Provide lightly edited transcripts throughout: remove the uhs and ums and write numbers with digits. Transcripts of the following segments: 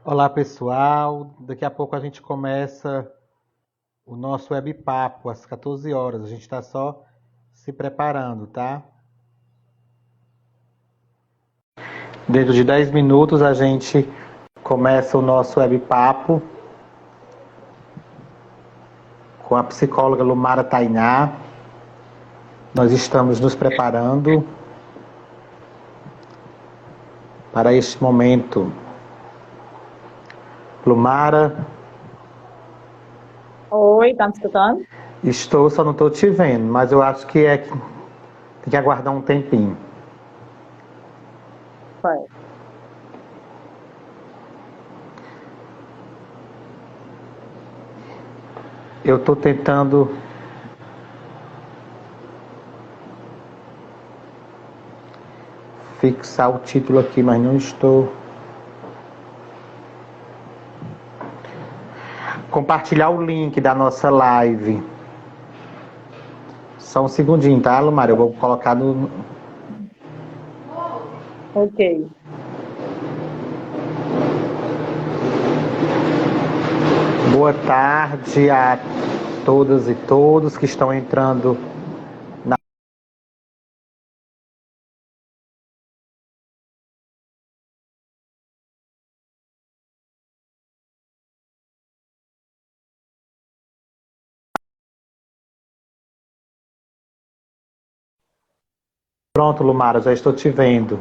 Olá pessoal, daqui a pouco a gente começa o nosso web papo às 14 horas. A gente está só se preparando, tá? Dentro de 10 minutos a gente começa o nosso web papo com a psicóloga Lumara Tainá. Nós estamos nos preparando para este momento. Lumara, Oi, tá me escutando? estou, só não estou te vendo, mas eu acho que tem que aguardar um tempinho. Foi. Eu estou tentando fixar o título aqui, mas não estou. Compartilhar o link da nossa live. Só um segundinho, tá, Lumar? Eu vou colocar no. Ok. Boa tarde a todas e todos que estão entrando na. Pronto, Lumara, já estou te vendo.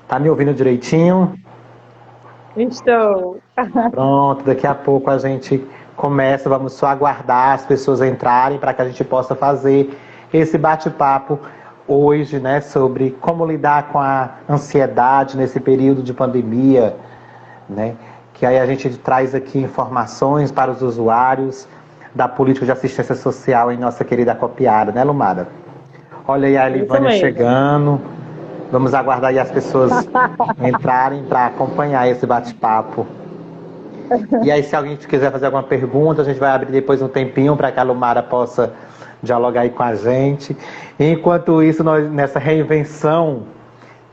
Tá me ouvindo direitinho? Estou. Pronto, daqui a pouco a gente começa. Vamos só aguardar as pessoas entrarem para que a gente possa fazer esse bate-papo hoje, né, sobre como lidar com a ansiedade nesse período de pandemia, né? Que aí a gente traz aqui informações para os usuários da política de assistência social em nossa querida Copiara, né, Lumara? Olha aí a Isso Elivânia mesmo. chegando. Vamos aguardar aí as pessoas entrarem para acompanhar esse bate-papo. E aí, se alguém quiser fazer alguma pergunta, a gente vai abrir depois um tempinho para que a Lumara possa dialogar aí com a gente. Enquanto isso, nós, nessa reinvenção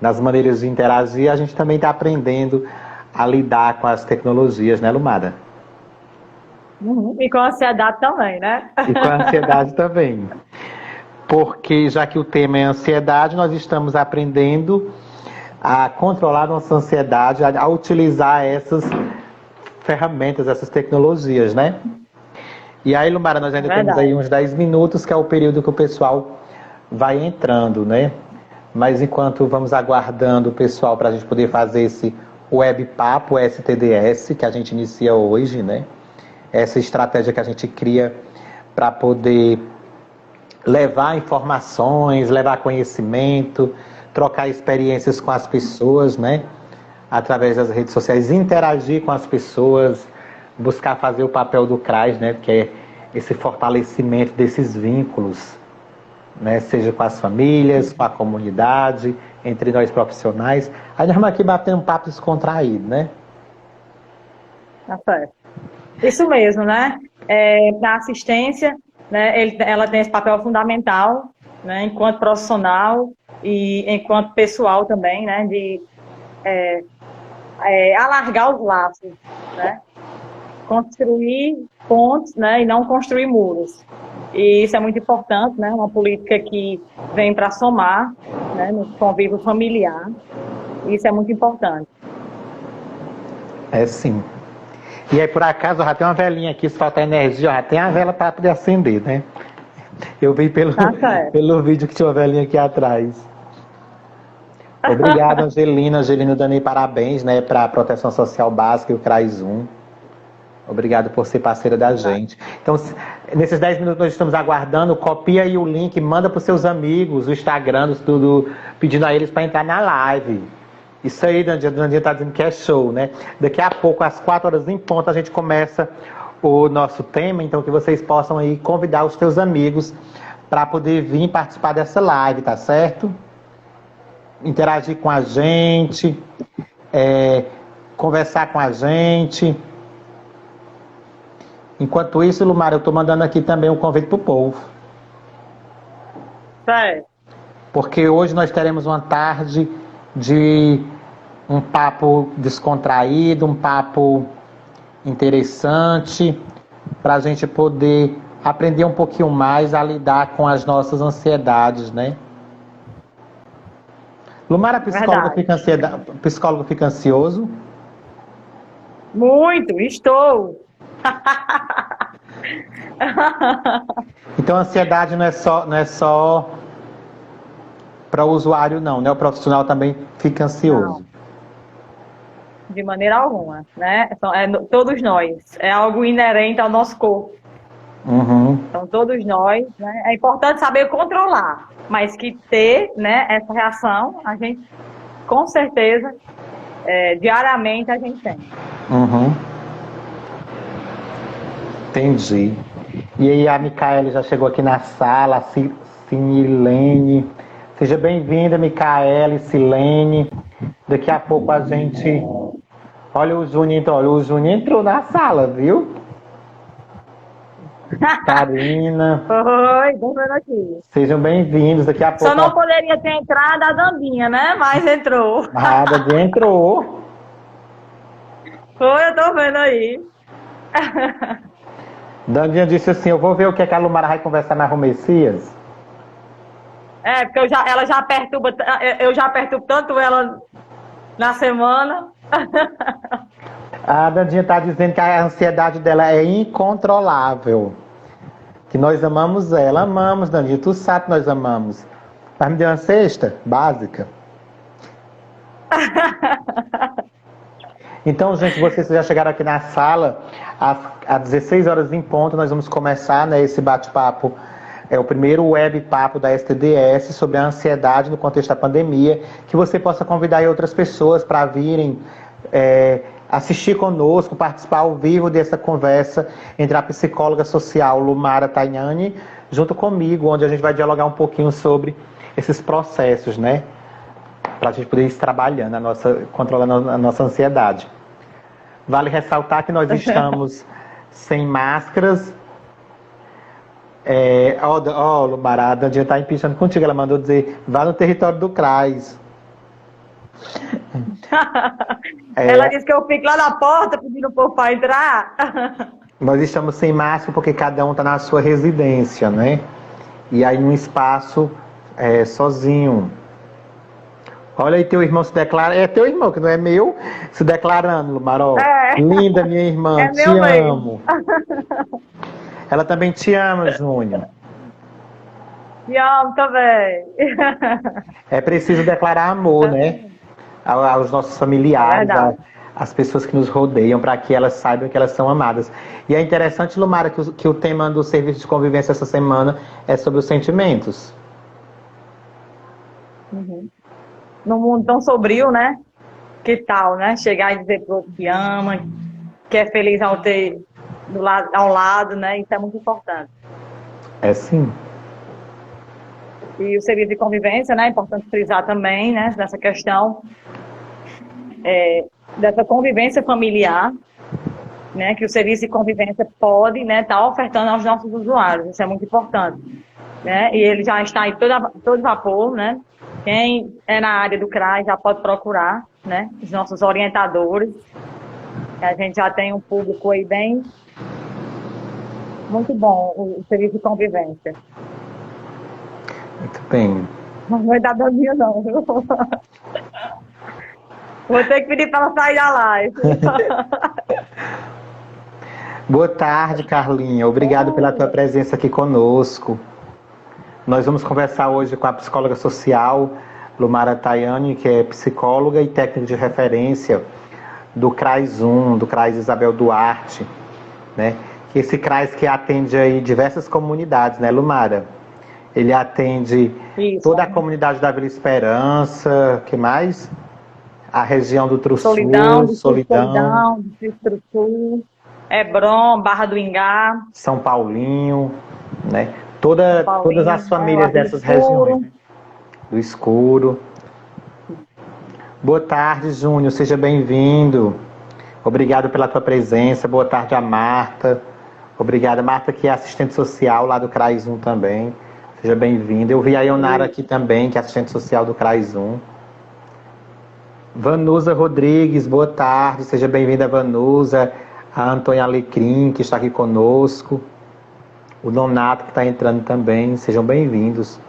nas maneiras de interagir, a gente também está aprendendo a lidar com as tecnologias, né, Lumara? Uhum. E com ansiedade também, né? E com a ansiedade também. Porque, já que o tema é ansiedade, nós estamos aprendendo a controlar nossa ansiedade, a utilizar essas ferramentas, essas tecnologias, né? E aí, Lumara, nós É ainda temos aí verdade. uns 10 minutos, que é o período que o pessoal vai entrando, né? Mas enquanto vamos aguardando o pessoal para a gente poder fazer esse web papo STDS, que a gente inicia hoje, né? Essa estratégia que a gente cria para poder levar informações, levar conhecimento, trocar experiências com as pessoas, né? Através das redes sociais, interagir com as pessoas, buscar fazer o papel do CRAS, né? Que é esse fortalecimento desses vínculos, né? Seja com as famílias, com a comunidade, entre nós profissionais. Aí nós vamos aqui bater um papo descontraído, né? Tá certo. Isso mesmo, né? Na assistência, né, ela tem esse papel fundamental, né, enquanto profissional e enquanto pessoal também, né, de alargar os laços, né? Construir pontes, né, e não construir muros. E isso é muito importante, né? Uma política que vem para somar, né, no convívio familiar. Isso é muito importante. É sim. E aí, por acaso, já tem uma velinha aqui, se faltar energia, já tem a vela para poder acender, né? Eu vi pelo, Tá certo. pelo vídeo que tinha uma velinha aqui atrás. Obrigado, Angelina. Angelina, eu dando parabéns, né, para a Proteção Social Básica e o CRAS 1. Obrigado por ser parceira da gente. Então, nesses 10 minutos nós estamos aguardando, copia aí o link, manda para os seus amigos, o Instagram, tudo, pedindo a eles para entrar na live. Isso aí, Dandinha está dizendo que é show, né? Daqui a pouco, às 4 horas em ponto, a gente começa o nosso tema, então que vocês possam aí convidar os seus amigos para poder vir participar dessa live, tá certo? Interagir com a gente, conversar com a gente. Enquanto isso, Lumar, eu estou mandando aqui também um convite para o povo. Certo. Porque hoje nós teremos uma tarde de um papo descontraído, um papo interessante, para a gente poder aprender um pouquinho mais a lidar com as nossas ansiedades, né? Lumara, Verdade. psicólogo fica ansioso? Muito, estou. Então, a ansiedade não é só para o usuário, não, né? O profissional também fica ansioso. Não, de maneira alguma, né? Todos nós. É algo inerente ao nosso corpo. Uhum. Então, todos nós, né? É importante saber controlar, mas que ter, né, essa reação, a gente, com certeza, diariamente a gente tem. Uhum. Entendi. E aí, a Micaele já chegou aqui na sala, a Silene. Seja bem-vinda, Micaele, Silene. Daqui a pouco a gente... Olha, o Júnior entrou na sala, viu? Karina. Oi, tô vendo aqui. Sejam bem-vindos. Daqui a pouco... Só não poderia ter entrado a Dambinha, né? Mas entrou. A Ada entrou. Foi, eu tô vendo aí. Dandinha disse assim, eu vou ver o que a Lumara vai conversar na Messias. Porque ela já perturba, eu já perturbo tanto ela na semana. A Dandinha está dizendo que a ansiedade dela é incontrolável. Que nós amamos ela. Amamos, Dandinha. Tu sabe que nós amamos. Mas me deu uma cesta básica. Então, gente, vocês já chegaram aqui na sala. Às 16 horas em ponto, nós vamos começar, né, esse bate-papo. É o primeiro web papo da STDS sobre a ansiedade no contexto da pandemia. Que você possa convidar aí outras pessoas para virem assistir conosco, participar ao vivo dessa conversa entre a psicóloga social Lumara Tainani, junto comigo, onde a gente vai dialogar um pouquinho sobre esses processos, né? Para a gente poder ir trabalhando, controlando a nossa ansiedade. Vale ressaltar que nós estamos sem máscaras. Lumara, a Dandinha está empichando contigo, ela mandou dizer, vá no território do CRAS. Ela disse que eu fico lá na porta pedindo o povo para entrar. Nós estamos sem máscara porque cada um está na sua residência, né? E aí num espaço sozinho. Olha aí, teu irmão se declara. É teu irmão, que não é meu, se declarando, Lumaró. Linda, minha irmã, te amo. Ela também te ama, Júnior. Te amo também. É preciso declarar amor, né? Aos nossos familiares, às pessoas que nos rodeiam, para que elas saibam que elas são amadas. E é interessante, Lumara, que o tema do serviço de convivência essa semana é sobre os sentimentos. Uhum. Num mundo tão sombrio, né? Que tal, né? Chegar e dizer pro outro que ama, que é feliz ao ter ao lado, né? Isso é muito importante. É sim. E o serviço de convivência, né? É importante frisar também, né? Nessa questão dessa convivência familiar, né? Que o serviço de convivência pode, né? Tá ofertando aos nossos usuários. Isso é muito importante, né? E ele já está em todo vapor, né? Quem é na área do CRAS já pode procurar, né? Os nossos orientadores. A gente já tem um público aí bem... Muito bom, o serviço de convivência. Muito bem. Não vai dar daninho, não. Vou ter que pedir para ela sair da live. Boa tarde, Carlinha. Obrigado pela tua presença aqui conosco. Nós vamos conversar hoje com a psicóloga social Lumara Tainani, que é psicóloga e técnica de referência do CRAS 1, do CRAS Isabel Duarte, né? Esse CRAS que atende aí diversas comunidades, né, Lumara? Ele atende toda a comunidade da Vila Esperança, que mais? A região do Truçu, Solidão, Distrito Sul, Hebron, Barra do Ingá, São Paulinho, né? Todas as famílias dessas regiões, né? Do Escuro. Boa tarde, Júnior, seja bem-vindo. Obrigado pela tua presença. Boa tarde a Marta. Obrigada, Marta, que é assistente social lá do CRAS 1 também. Seja bem-vinda. Eu vi a Ionara aqui também, que é assistente social do CRAS 1. Vanusa Rodrigues, boa tarde, seja bem-vinda, Vanusa. A Antônia Alecrim, que está aqui conosco. O Nonato, que está entrando também. Sejam bem-vindos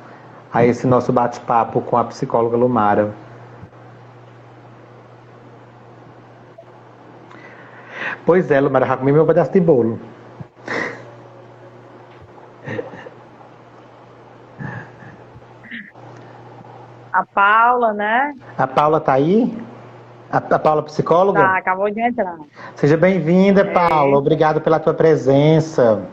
a esse nosso bate-papo com a psicóloga Lumara. Pois é, Lumara, já comi meu pedaço de bolo. A Paula, né? A Paula está aí? A Paula psicóloga? Tá, acabou de entrar. Seja bem-vinda, Paula. Obrigado pela tua presença.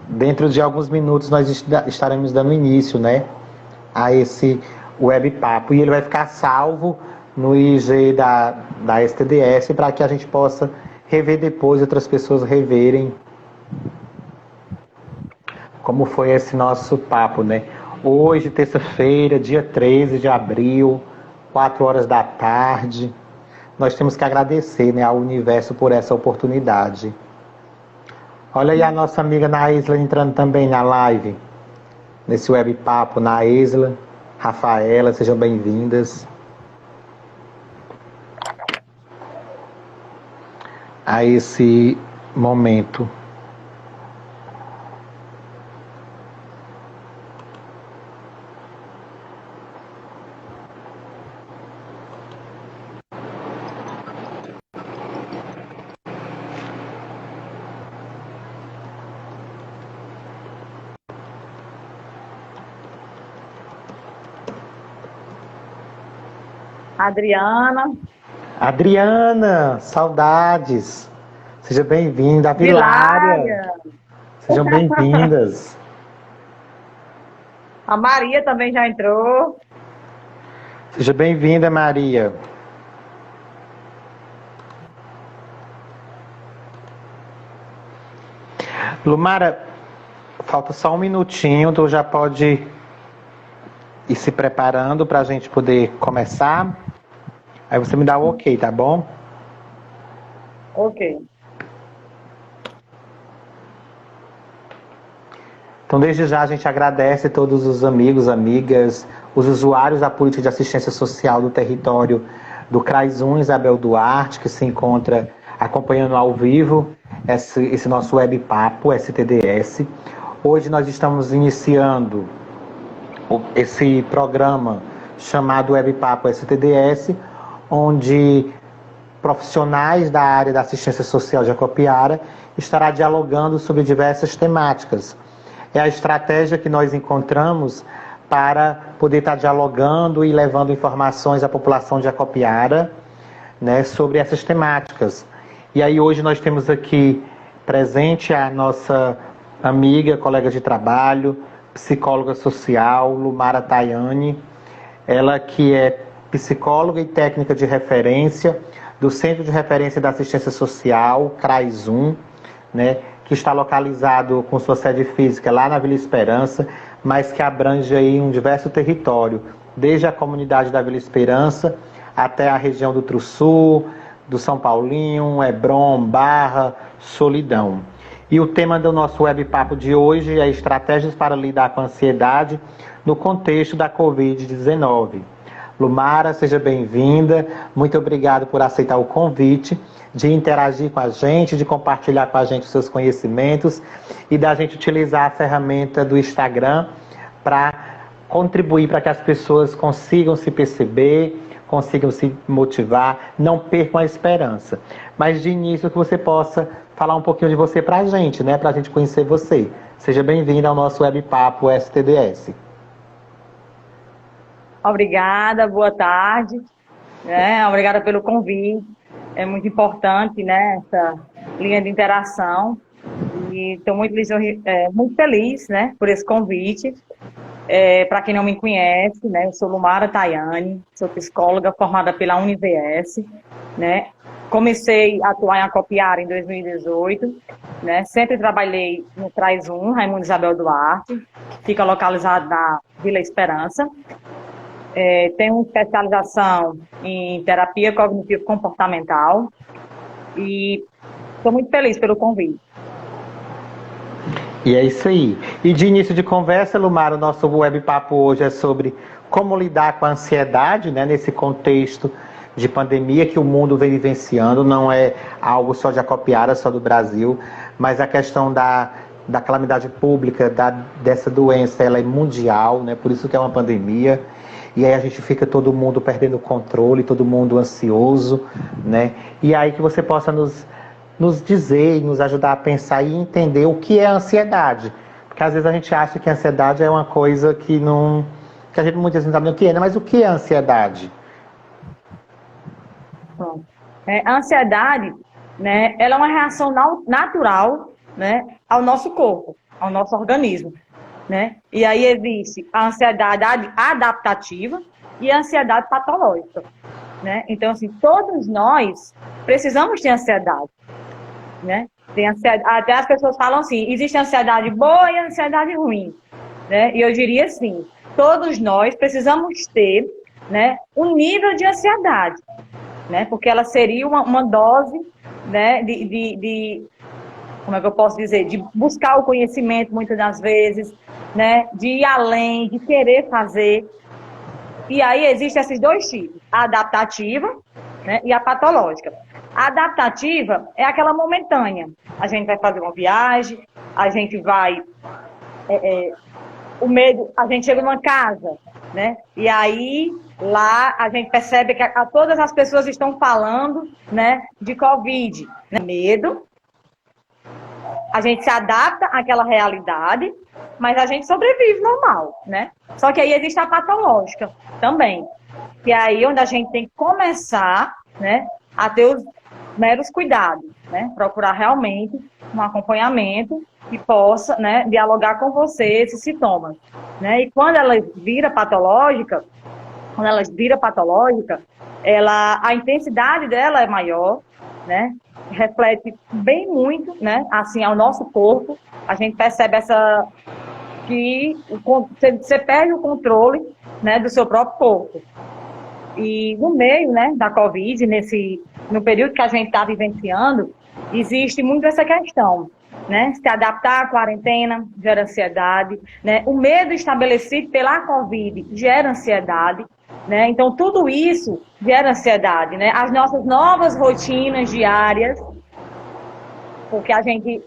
Dentro de alguns minutos nós estaremos dando início, né, a esse web papo. E ele vai ficar salvo no IG da STDS para que a gente possa rever depois, outras pessoas reverem como foi esse nosso papo, né? Hoje, terça-feira, dia 13 de abril, 4 horas da tarde. Nós temos que agradecer, né, ao universo por essa oportunidade. Olha aí a nossa amiga Naísla entrando também na live, nesse web papo. Naísla, Rafaela, sejam bem-vindas a esse momento. Adriana, saudades. Seja bem-vinda. Vilária. Sejam bem-vindas. A Maria também já entrou. Seja bem-vinda, Maria. Lumara, falta só um minutinho, tu já pode ir se preparando para a gente poder começar. Aí você me dá o ok, tá bom? Ok. Então, desde já, a gente agradece a todos os amigos, amigas, os usuários da política de assistência social do território do CRAS 1, Isabel Duarte, que se encontra acompanhando ao vivo esse nosso web papo, STDS. Hoje nós estamos iniciando esse programa chamado Web Papo STDS, onde profissionais da área da assistência social de Acopiara estará dialogando sobre diversas temáticas. É a estratégia que nós encontramos para poder estar dialogando e levando informações à população de Acopiara, né, sobre essas temáticas. E aí hoje nós temos aqui presente a nossa amiga, colega de trabalho, psicóloga social, Lumara Tayane, ela que é psicóloga e técnica de referência do Centro de Referência da Assistência Social, CRAS 1, né, que está localizado com sua sede física lá na Vila Esperança, mas que abrange aí um diverso território, desde a comunidade da Vila Esperança até a região do Truçu, do São Paulinho, Hebron, Barra, Solidão. E o tema do nosso web papo de hoje é estratégias para lidar com a ansiedade no contexto da Covid-19. Lumara, seja bem-vinda. Muito obrigado por aceitar o convite de interagir com a gente, de compartilhar com a gente os seus conhecimentos e da gente utilizar a ferramenta do Instagram para contribuir para que as pessoas consigam se perceber, consigam se motivar, não percam a esperança. Mas de início que você possa falar um pouquinho de você para a gente, né? Para a gente conhecer você. Seja bem-vinda ao nosso web papo STDS. Obrigada, boa tarde. Obrigada pelo convite. É muito importante, né, essa linha de interação. E estou muito feliz, né, por esse convite. Para quem não me conhece, né, eu sou Lumara Tayane, sou psicóloga formada pela Univs, né. Comecei a atuar em Acopiara em 2018, né, sempre trabalhei no CRAS 1, Raimundo Isabel Duarte, que fica localizado na Vila Esperança. Tenho uma especialização em terapia cognitivo-comportamental e estou muito feliz pelo convite. E é isso aí. E de início de conversa, Lumara, o nosso web papo hoje é sobre como lidar com a ansiedade, né, nesse contexto de pandemia que o mundo vem vivenciando, não é algo só de Acopiara, só do Brasil, mas a questão da calamidade pública, dessa doença, ela é mundial, né, por isso que é uma pandemia, e aí a gente fica todo mundo perdendo o controle, todo mundo ansioso, né, e aí que você possa nos dizer e nos ajudar a pensar e entender o que é a ansiedade, porque às vezes a gente acha que a ansiedade é uma coisa que não, que a gente muitas vezes não sabe nem o que é, né, mas o que é a ansiedade? A ansiedade, né, ela é uma reação natural, né, ao nosso corpo, ao nosso organismo, né? E aí existe a ansiedade adaptativa e a ansiedade patológica, né? Então, assim, todos nós precisamos ter ansiedade, né? Tem ansiedade, até as pessoas falam assim, existe ansiedade boa e ansiedade ruim, né? E eu diria assim, todos nós precisamos ter, né, um nível de ansiedade, né? Porque ela seria uma dose, né, como é que eu posso dizer, de buscar o conhecimento muitas das vezes, né, de ir além, de querer fazer. E aí existem esses dois tipos, a adaptativa, né, e a patológica. A adaptativa é aquela momentânea. A gente vai fazer uma viagem, a gente vai... o medo, a gente chega numa casa, né, e aí lá a gente percebe que todas as pessoas estão falando, né, de Covid, né? Medo. A gente se adapta àquela realidade, mas a gente sobrevive normal, né? Só que aí existe a patológica também, que é aí onde a gente tem que começar, né, a ter os meros cuidados, né? Procurar realmente um acompanhamento que possa, né, dialogar com você esses sintomas, né? E quando ela vira patológica, a intensidade dela é maior, né? Reflete bem muito, né, assim, ao nosso corpo. A gente percebe que você perde o controle, né, do seu próprio corpo. E no meio, né, da Covid, no período que a gente está vivenciando, existe muito essa questão, né? Se adaptar à quarentena gera ansiedade, né? O medo estabelecido pela Covid gera ansiedade, né? Então, tudo isso gera ansiedade, né? As nossas novas rotinas diárias, porque a gente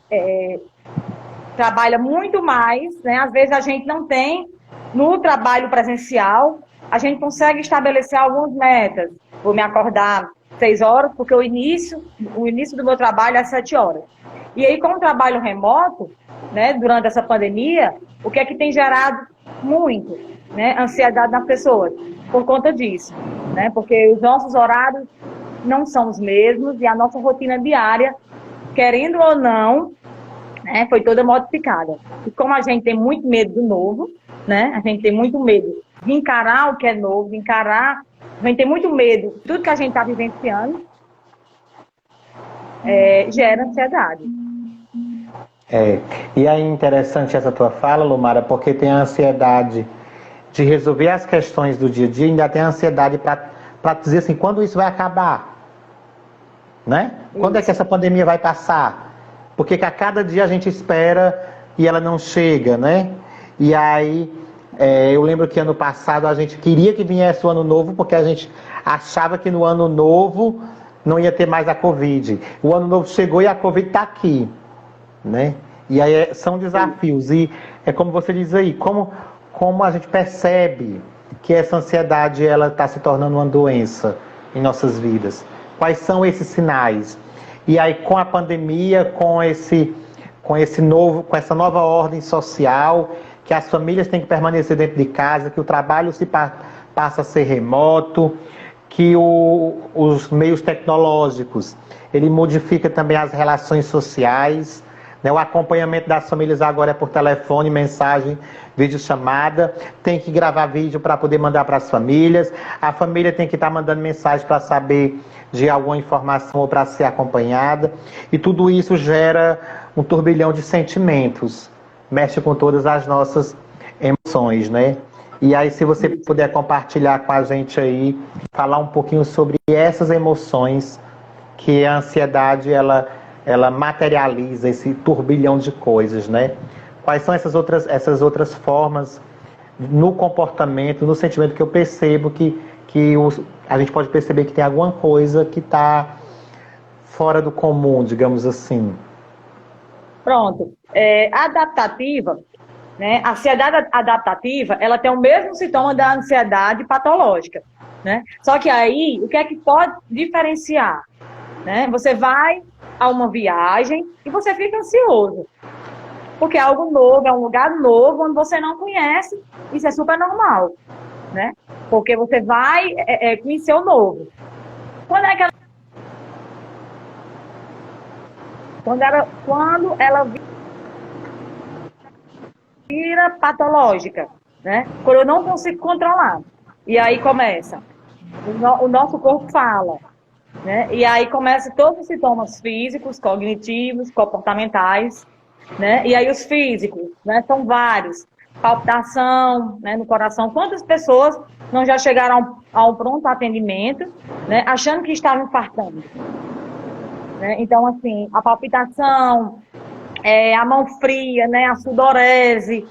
trabalha muito mais, né? Às vezes a gente não tem, no trabalho presencial, a gente consegue estabelecer algumas metas. Vou me acordar 6 horas, porque o início do meu trabalho é às 7 horas. E aí, com o trabalho remoto, né, durante essa pandemia, o que é que tem gerado muito, né, ansiedade nas pessoas? Por conta disso, né? Porque os nossos horários não são os mesmos e a nossa rotina diária, querendo ou não, né, foi toda modificada. E como a gente tem muito medo do novo, né, a gente tem muito medo de encarar o que é novo, a gente tem muito medo de tudo que a gente está vivenciando, gera ansiedade. E aí interessante essa tua fala, Lumara, porque tem a ansiedade de resolver as questões do dia a dia, ainda tem a ansiedade para dizer assim, quando isso vai acabar? Né? Quando é que essa pandemia vai passar? Porque a cada dia a gente espera e ela não chega, né? E aí, eu lembro que ano passado a gente queria que viesse o ano novo, porque a gente achava que no ano novo não ia ter mais a Covid. O ano novo chegou e a Covid está aqui, né? E aí são desafios. E é como você diz aí, como a gente percebe que essa ansiedade ela está se tornando uma doença em nossas vidas. Quais são esses sinais? E aí com a pandemia, com essa nova ordem social, que as famílias têm que permanecer dentro de casa, que o trabalho passa a ser remoto, que os meios tecnológicos, ele modifica também as relações sociais, né? O acompanhamento das famílias agora é por telefone, mensagem, videochamada, tem que gravar vídeo para poder mandar para as famílias, a família tem que estar mandando mensagem para saber de alguma informação ou para ser acompanhada, e tudo isso gera um turbilhão de sentimentos, mexe com todas as nossas emoções, né? E aí, se você puder compartilhar com a gente aí, falar um pouquinho sobre essas emoções que a ansiedade, ela materializa esse turbilhão de coisas, né? Quais são essas outras formas no comportamento, no sentimento, que eu percebo que a gente pode perceber que tem alguma coisa que está fora do comum, digamos assim. Pronto. Adaptativa, né? A ansiedade adaptativa, ela tem o mesmo sintoma da ansiedade patológica, né? Só que aí, o que é que pode diferenciar? Né? Você vai a uma viagem e você fica ansioso. Porque é algo novo, é um lugar novo, onde você não conhece, isso é super normal, né? Porque você vai conhecer o novo. Quando ela vira patológica, né? Quando eu não consigo controlar. E aí começa. O nosso corpo fala, né? E aí começa todos os sintomas físicos, cognitivos, comportamentais, né? E aí os físicos, né? São vários. Palpitação, né, no coração. Quantas pessoas não já chegaram ao pronto atendimento, né, achando que estavam infartando? Né? Então, assim, a palpitação, a mão fria, né, a sudorese,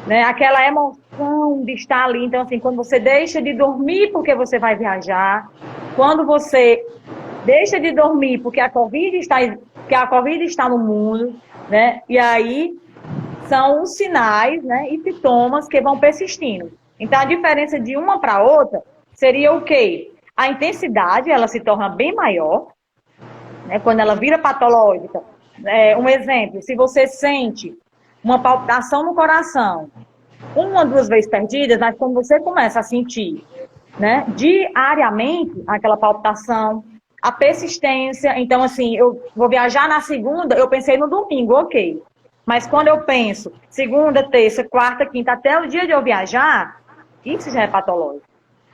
né, aquela emoção de estar ali. Então, assim, quando você deixa de dormir porque você vai viajar, quando você deixa de dormir porque a Covid está no mundo, né, e aí são os sinais, né, e sintomas que vão persistindo. Então, a diferença de uma para outra seria o quê? A intensidade, ela se torna bem maior, né, quando ela vira patológica. Um exemplo, se você sente uma palpitação no coração, 1 ou 2 vezes perdidas, mas quando você começa a sentir, né, diariamente aquela palpitação, a persistência, então assim, eu vou viajar na segunda, eu pensei no domingo, ok. Mas quando eu penso segunda, terça, quarta, quinta, até o dia de eu viajar, isso já é patológico,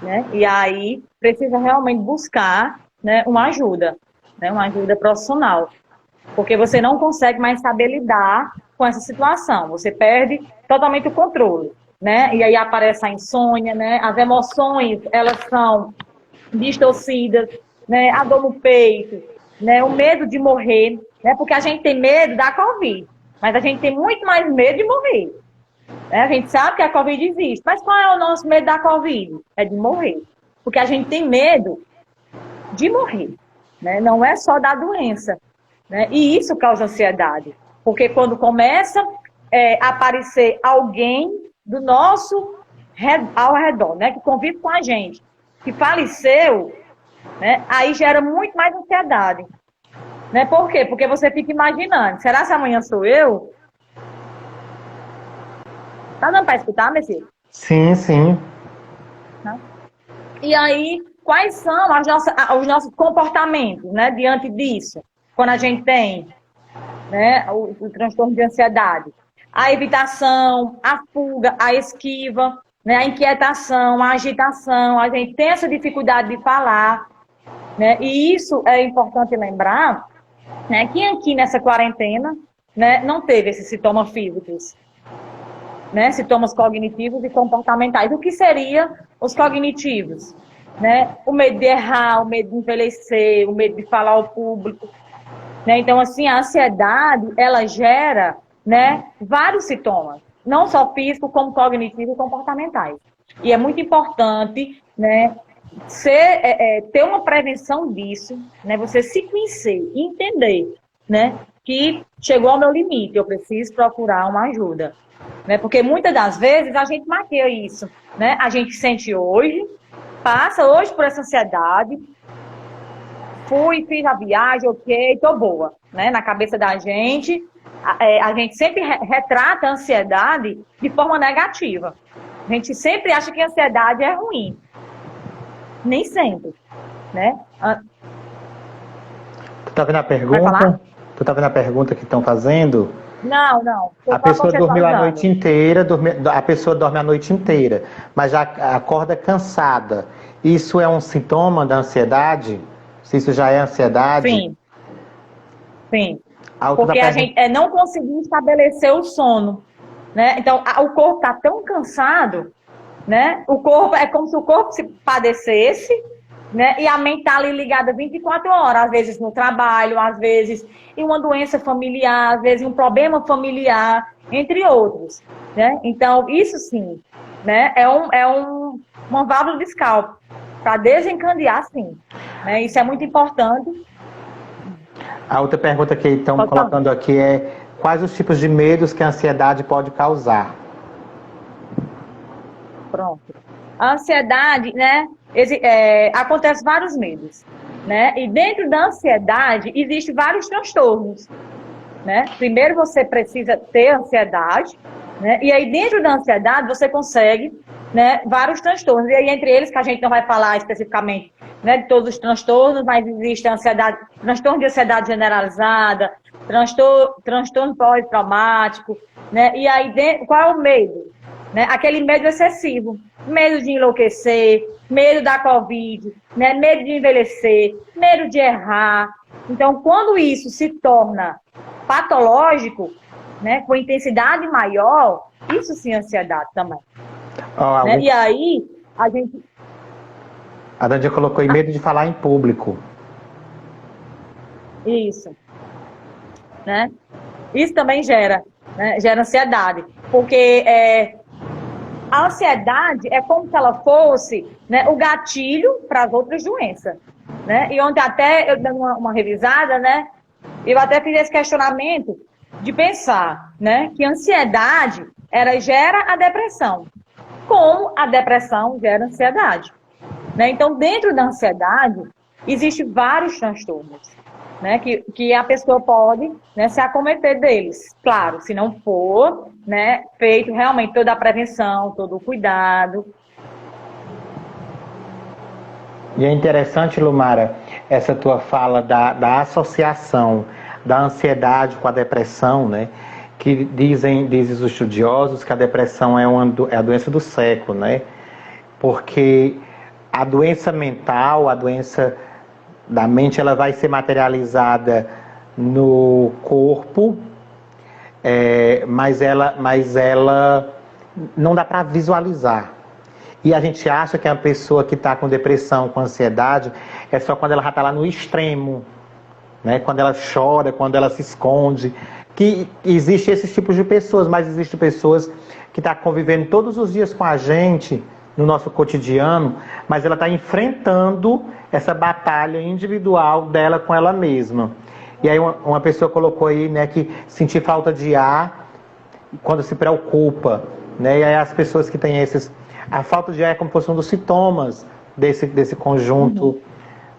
né? E aí precisa realmente buscar, né, uma ajuda profissional, porque você não consegue mais saber lidar com essa situação, você perde totalmente o controle, né? E aí aparece a insônia, né? As emoções, elas são distorcidas, né? A dor no peito, né? O medo de morrer, né? Porque a gente tem medo da Covid, mas a gente tem muito mais medo de morrer. Né? A gente sabe que a Covid existe, mas qual é o nosso medo da Covid? É de morrer. Porque a gente tem medo de morrer, né? Não é só da doença, né? E isso causa ansiedade, porque quando começa a aparecer alguém do nosso ao redor, né? Que convive com a gente, que faleceu, né? Aí gera muito mais ansiedade. Né? Por quê? Porque você fica imaginando, será que amanhã sou eu? Tá dando para escutar, Messias? Sim, sim. E aí, quais são os nossos comportamentos, né, diante disso? Quando a gente tem, né, o transtorno de ansiedade. A evitação, a fuga, a esquiva, né, a inquietação, a agitação. A gente tem essa dificuldade de falar, né? E isso é importante lembrar, né, que aqui nessa quarentena, né, não teve esses sintomas físicos, né, sintomas cognitivos e comportamentais. O que seriam os cognitivos? Né? O medo de errar, o medo de envelhecer, o medo de falar ao público. Né? Então, assim, a ansiedade, ela gera, né, vários sintomas, não só físicos, como cognitivos e comportamentais. E é muito importante, né, ter uma prevenção disso, né, você se conhecer e entender, né, que chegou ao meu limite, eu preciso procurar uma ajuda. Né, porque muitas das vezes a gente maqueia isso. Né? A gente sente hoje, passa hoje por essa ansiedade, fiz a viagem, ok, tô boa. Né? Na cabeça da gente, a gente sempre retrata a ansiedade de forma negativa. A gente sempre acha que a ansiedade é ruim. Nem sempre. Né? Tu tá vendo a pergunta? Tu tá vendo a pergunta que estão fazendo? Não. A pessoa dormiu a noite inteira, a pessoa dorme a noite inteira, mas já acorda cansada. Isso é um sintoma da ansiedade? Se isso já é ansiedade? Sim. Porque a gente não conseguiu estabelecer o sono. Né? Então, o corpo está tão cansado, né? O corpo é como se o corpo se padecesse, né? E a mente está ali ligada 24 horas, às vezes no trabalho, às vezes em uma doença familiar, às vezes em um problema familiar, entre outros, né? Então, isso sim, né? Uma válvula de escape para desencadear, sim. Né? Isso é muito importante. A outra pergunta que estão colocando aqui é: quais os tipos de medos que a ansiedade pode causar? Pronto. A ansiedade, né? Acontece vários medos, né? E dentro da ansiedade existem vários transtornos, né? Primeiro você precisa ter ansiedade, né? E aí dentro da ansiedade você consegue, né, vários transtornos. E aí entre eles, que a gente não vai falar especificamente, né, de todos os transtornos, mas existe a ansiedade, transtorno de ansiedade generalizada, transtorno pós-traumático, né? E aí qual é o medo? Né? Aquele medo excessivo, medo de enlouquecer, medo da Covid, né? Medo de envelhecer, medo de errar. Então, quando isso se torna patológico, né, com intensidade maior, isso sim é ansiedade também. Né? E aí, a Dandia colocou aí medo de falar em público. Isso. Né? Isso também gera ansiedade, porque a ansiedade é como se ela fosse, né, o gatilho para as outras doenças. Né? E ontem até, eu dando uma revisada, né, eu até fiz esse questionamento de pensar, né, que a ansiedade gera a depressão, como a depressão gera ansiedade. Né? Então, dentro da ansiedade, existem vários transtornos, né, que a pessoa pode, né, se acometer deles. Claro, se não for, né, feito realmente toda a prevenção, todo o cuidado. E é interessante, Lumara, essa tua fala da associação da ansiedade com a depressão, né? Que dizem os estudiosos que a depressão é a doença do século, né? Porque a doença mental, a doença da mente, ela vai ser materializada no corpo, mas ela não dá para visualizar. E a gente acha que a pessoa que está com depressão, com ansiedade, é só quando ela já está lá no extremo, né? Quando ela chora, quando ela se esconde. Que existe esses tipos de pessoas, mas existem pessoas que estão convivendo todos os dias com a gente, no nosso cotidiano, mas ela está enfrentando essa batalha individual dela com ela mesma. E aí uma pessoa colocou aí, né, que sentir falta de ar quando se preocupa, né? E aí as pessoas que têm a falta de ar é como se fosse um dos sintomas desse conjunto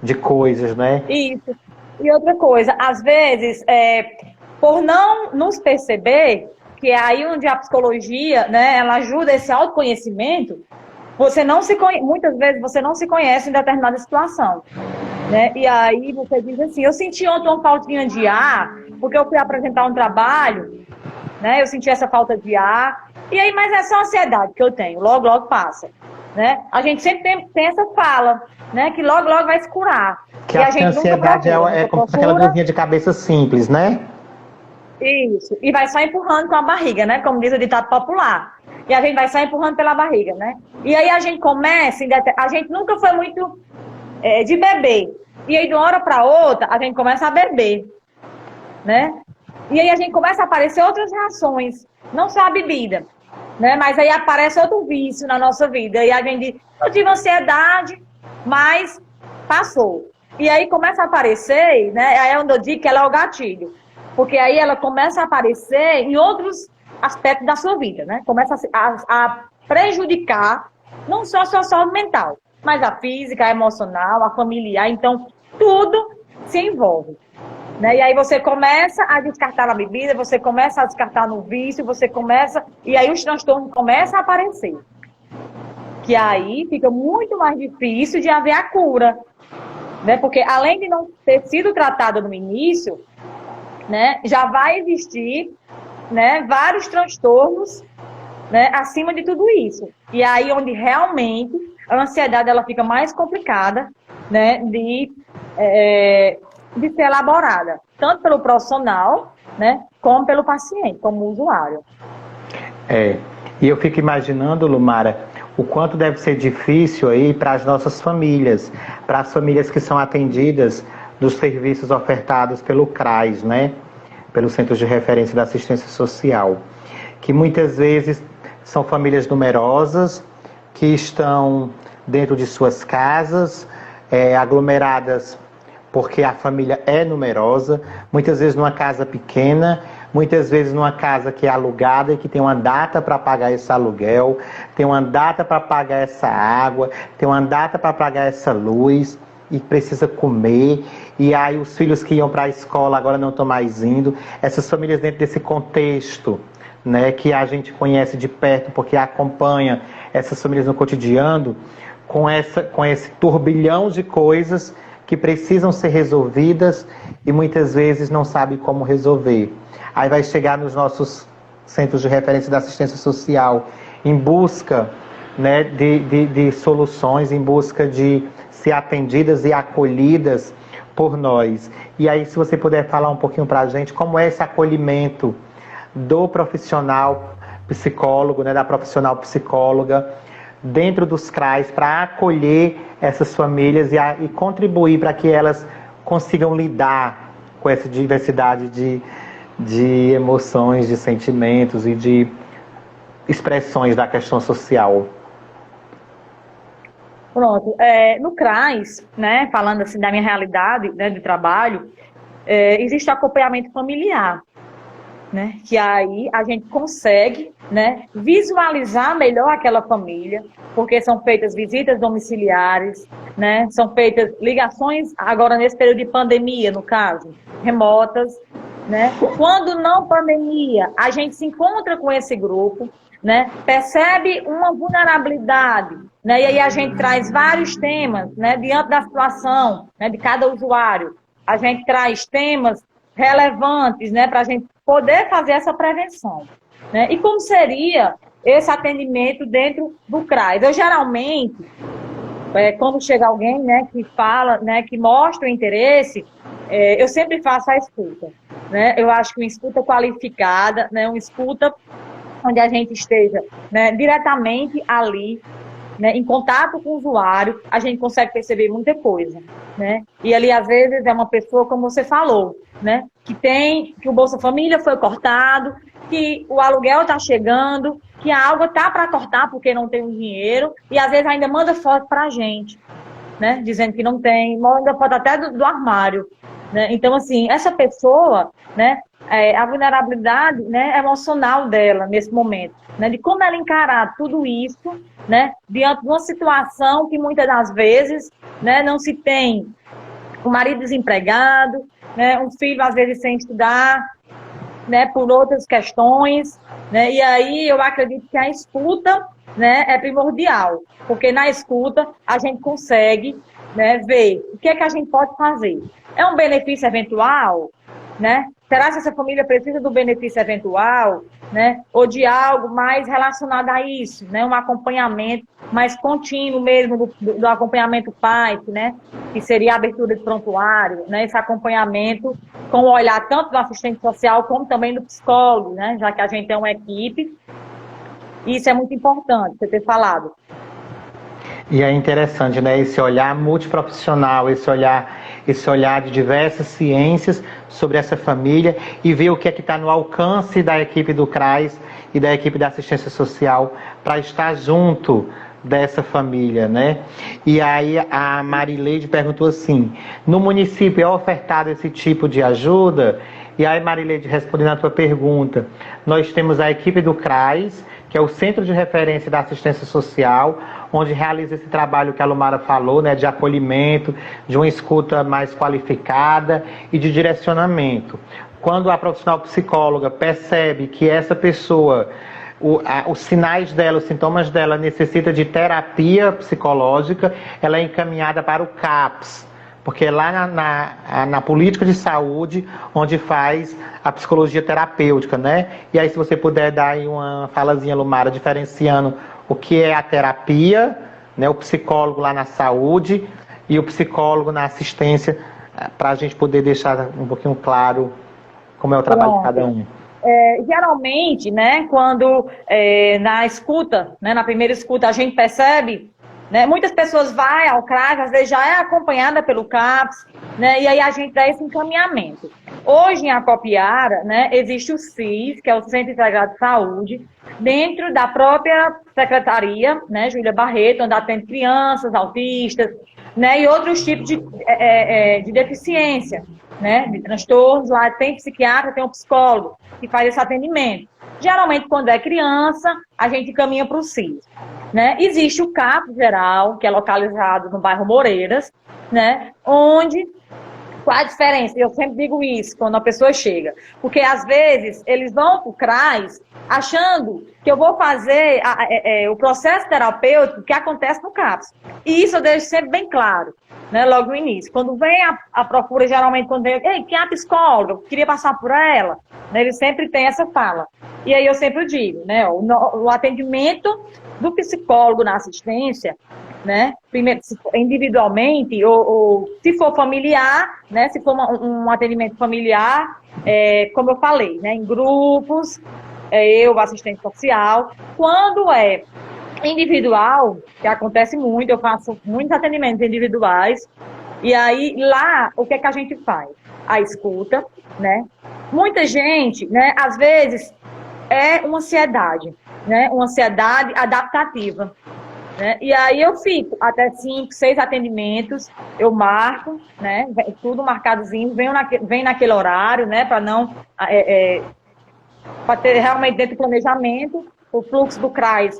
de coisas, né? Isso. E outra coisa, às vezes, por não nos perceber, que é aí onde a psicologia, né, ela ajuda esse autoconhecimento, muitas vezes você não se conhece em determinada situação. Né? E aí você diz assim, eu senti ontem uma faltinha de ar, porque eu fui apresentar um trabalho, né? Eu senti essa falta de ar, e aí, mas é só ansiedade que eu tenho, logo, logo passa. Né? A gente sempre tem essa fala, né? Que logo, logo vai se curar. Que a ansiedade é como aquela dorzinha de cabeça simples, né? Isso, e vai só empurrando com a barriga, né? Como diz o ditado popular. E a gente vai só empurrando pela barriga, né? E aí a gente começa, a gente nunca foi muito de beber. E aí de uma hora para outra, a gente começa a beber, né? E aí a gente começa a aparecer outras reações, não só a bebida, né? Mas aí aparece outro vício na nossa vida. E a gente diz, eu tive ansiedade, mas passou. E aí começa a aparecer, né? Aí é onde eu digo que ela é o gatilho. Porque aí ela começa a aparecer em outros aspectos da sua vida, né? Começa a prejudicar não só a sua saúde mental, mas a física, a emocional, a familiar. Então, tudo se envolve. Né? E aí você começa a descartar na bebida, você começa a descartar no vício, e aí os transtornos começam a aparecer. Que aí fica muito mais difícil de haver a cura. Né? Porque além de não ter sido tratada no início, né, já vai existir, né, vários transtornos, né, acima de tudo isso. E aí onde realmente a ansiedade ela fica mais complicada, né, de ser elaborada, tanto pelo profissional, né, como pelo paciente, como usuário. E eu fico imaginando, Lumara, o quanto deve ser difícil aí para as nossas famílias, para as famílias que são atendidas dos serviços ofertados pelo CRAS, né? Pelo Centro de Referência da Assistência Social, que muitas vezes são famílias numerosas, que estão dentro de suas casas, aglomeradas porque a família é numerosa, muitas vezes numa casa pequena, muitas vezes numa casa que é alugada e que tem uma data para pagar esse aluguel, tem uma data para pagar essa água, tem uma data para pagar essa luz e precisa comer, e aí os filhos que iam para a escola agora não estão mais indo. Essas famílias dentro desse contexto, né, que a gente conhece de perto porque acompanha essas famílias no cotidiano, com esse turbilhão de coisas que precisam ser resolvidas e muitas vezes não sabe como resolver. Aí vai chegar nos nossos centros de referência da assistência social em busca, né, de soluções, em busca de ser atendidas e acolhidas por nós. E aí, se você puder falar um pouquinho para a gente como é esse acolhimento do profissional psicólogo, né, da profissional psicóloga, dentro dos CRAs, para acolher essas famílias e contribuir para que elas consigam lidar com essa diversidade de emoções, de sentimentos e de expressões da questão social. Pronto. No CRAS, né, falando assim da minha realidade, né, de trabalho, existe acompanhamento familiar, né, que aí a gente consegue, né, visualizar melhor aquela família, porque são feitas visitas domiciliares, né, são feitas ligações, agora nesse período de pandemia, no caso, remotas, né. Quando não pandemia, a gente se encontra com esse grupo, né, percebe uma vulnerabilidade, né, e aí a gente traz vários temas, né, diante da situação, né, de cada usuário. A gente traz temas relevantes, né, para a gente poder fazer essa prevenção, né? E como seria esse atendimento dentro do CRAS? Eu geralmente, quando chega alguém, né, que fala, né, que mostra o interesse, eu sempre faço a escuta, né? Eu acho que uma escuta qualificada, né, uma escuta onde a gente esteja, né, diretamente ali, né, em contato com o usuário, a gente consegue perceber muita coisa, né? E ali, às vezes, é uma pessoa, como você falou, né, que o Bolsa Família foi cortado, que o aluguel está chegando, que a água está para cortar porque não tem o dinheiro, e às vezes ainda manda foto para a gente, né, dizendo que não tem, manda foto até do armário, né? Então, assim, essa pessoa, né, a vulnerabilidade, né, emocional dela nesse momento, né, de como ela encarar tudo isso, né, diante de uma situação que muitas das vezes, né, não se tem um marido desempregado, né, um filho às vezes sem estudar, né, por outras questões, né, e aí eu acredito que a escuta, né, é primordial, porque na escuta a gente consegue, né, ver o que é que a gente pode fazer. É um benefício eventual, né? Será que essa família precisa do benefício eventual, né? Ou de algo mais relacionado a isso, né? Um acompanhamento mais contínuo mesmo do acompanhamento PAIP, né? Que seria a abertura de prontuário, né? Esse acompanhamento com o olhar tanto do assistente social como também do psicólogo, né? Já que a gente é uma equipe. Isso é muito importante, você ter falado. E é interessante, né? Esse olhar multiprofissional, esse olhar de diversas ciências sobre essa família e ver o que é que está no alcance da equipe do CRAS e da equipe da assistência social para estar junto dessa família, né? E aí a Marileide perguntou assim, no município é ofertado esse tipo de ajuda? E aí, Marileide, respondendo a tua pergunta, nós temos a equipe do CRAS, que é o Centro de Referência da Assistência Social, onde realiza esse trabalho que a Lumara falou, né, de acolhimento, de uma escuta mais qualificada e de direcionamento. Quando a profissional psicóloga percebe que essa pessoa, os sinais dela, os sintomas dela necessita de terapia psicológica, ela é encaminhada para o CAPS, porque é lá na política de saúde onde faz a psicologia terapêutica, né? E aí, se você puder dar aí uma falazinha, Lumara, diferenciando o que é a terapia, né? O psicólogo lá na saúde e o psicólogo na assistência, para a gente poder deixar um pouquinho claro como é o trabalho de cada um. Geralmente, né, quando na escuta, né, na primeira escuta, a gente percebe, né, muitas pessoas vão ao CRAS, às vezes já é acompanhada pelo CAPS, né, e aí a gente dá esse encaminhamento. Hoje, em Acopiara, né, existe o CIS, que é o Centro Integrado de Saúde, dentro da própria secretaria, né, Júlia Barreto, onde atende crianças, autistas, né, e outros tipos de deficiência, né, de transtornos. Lá tem psiquiatra, tem um psicólogo que faz esse atendimento. Geralmente, quando é criança, a gente caminha para o CIS. Né? Existe o CAPS geral, que é localizado no bairro Moreiras, né, onde... Qual a diferença? Eu sempre digo isso quando a pessoa chega. Porque, às vezes, eles vão para o CRAS achando que eu vou fazer o processo terapêutico que acontece no CAPS. E isso eu deixo sempre bem claro, né, logo no início. Quando vem a procura, geralmente, quando vem, ei, quem é a psicóloga? Eu queria passar por ela. Né, ele sempre tem essa fala. E aí eu sempre digo, né, o atendimento do psicólogo na assistência, né? Primeiro, individualmente, ou se for familiar, né? Se for um atendimento familiar, como eu falei, né? Em grupos, eu, assistente social. Quando é individual, que acontece muito, eu faço muitos atendimentos individuais, e aí lá, o que é que a gente faz? A escuta, né? Muita gente, né? Às vezes, é uma ansiedade, né? Uma ansiedade adaptativa. Né? E aí eu fico até 5, 6 atendimentos, eu marco, né? Tudo marcadozinho, vem naquele horário, né? Para não para ter realmente dentro do planejamento, o fluxo do CRAS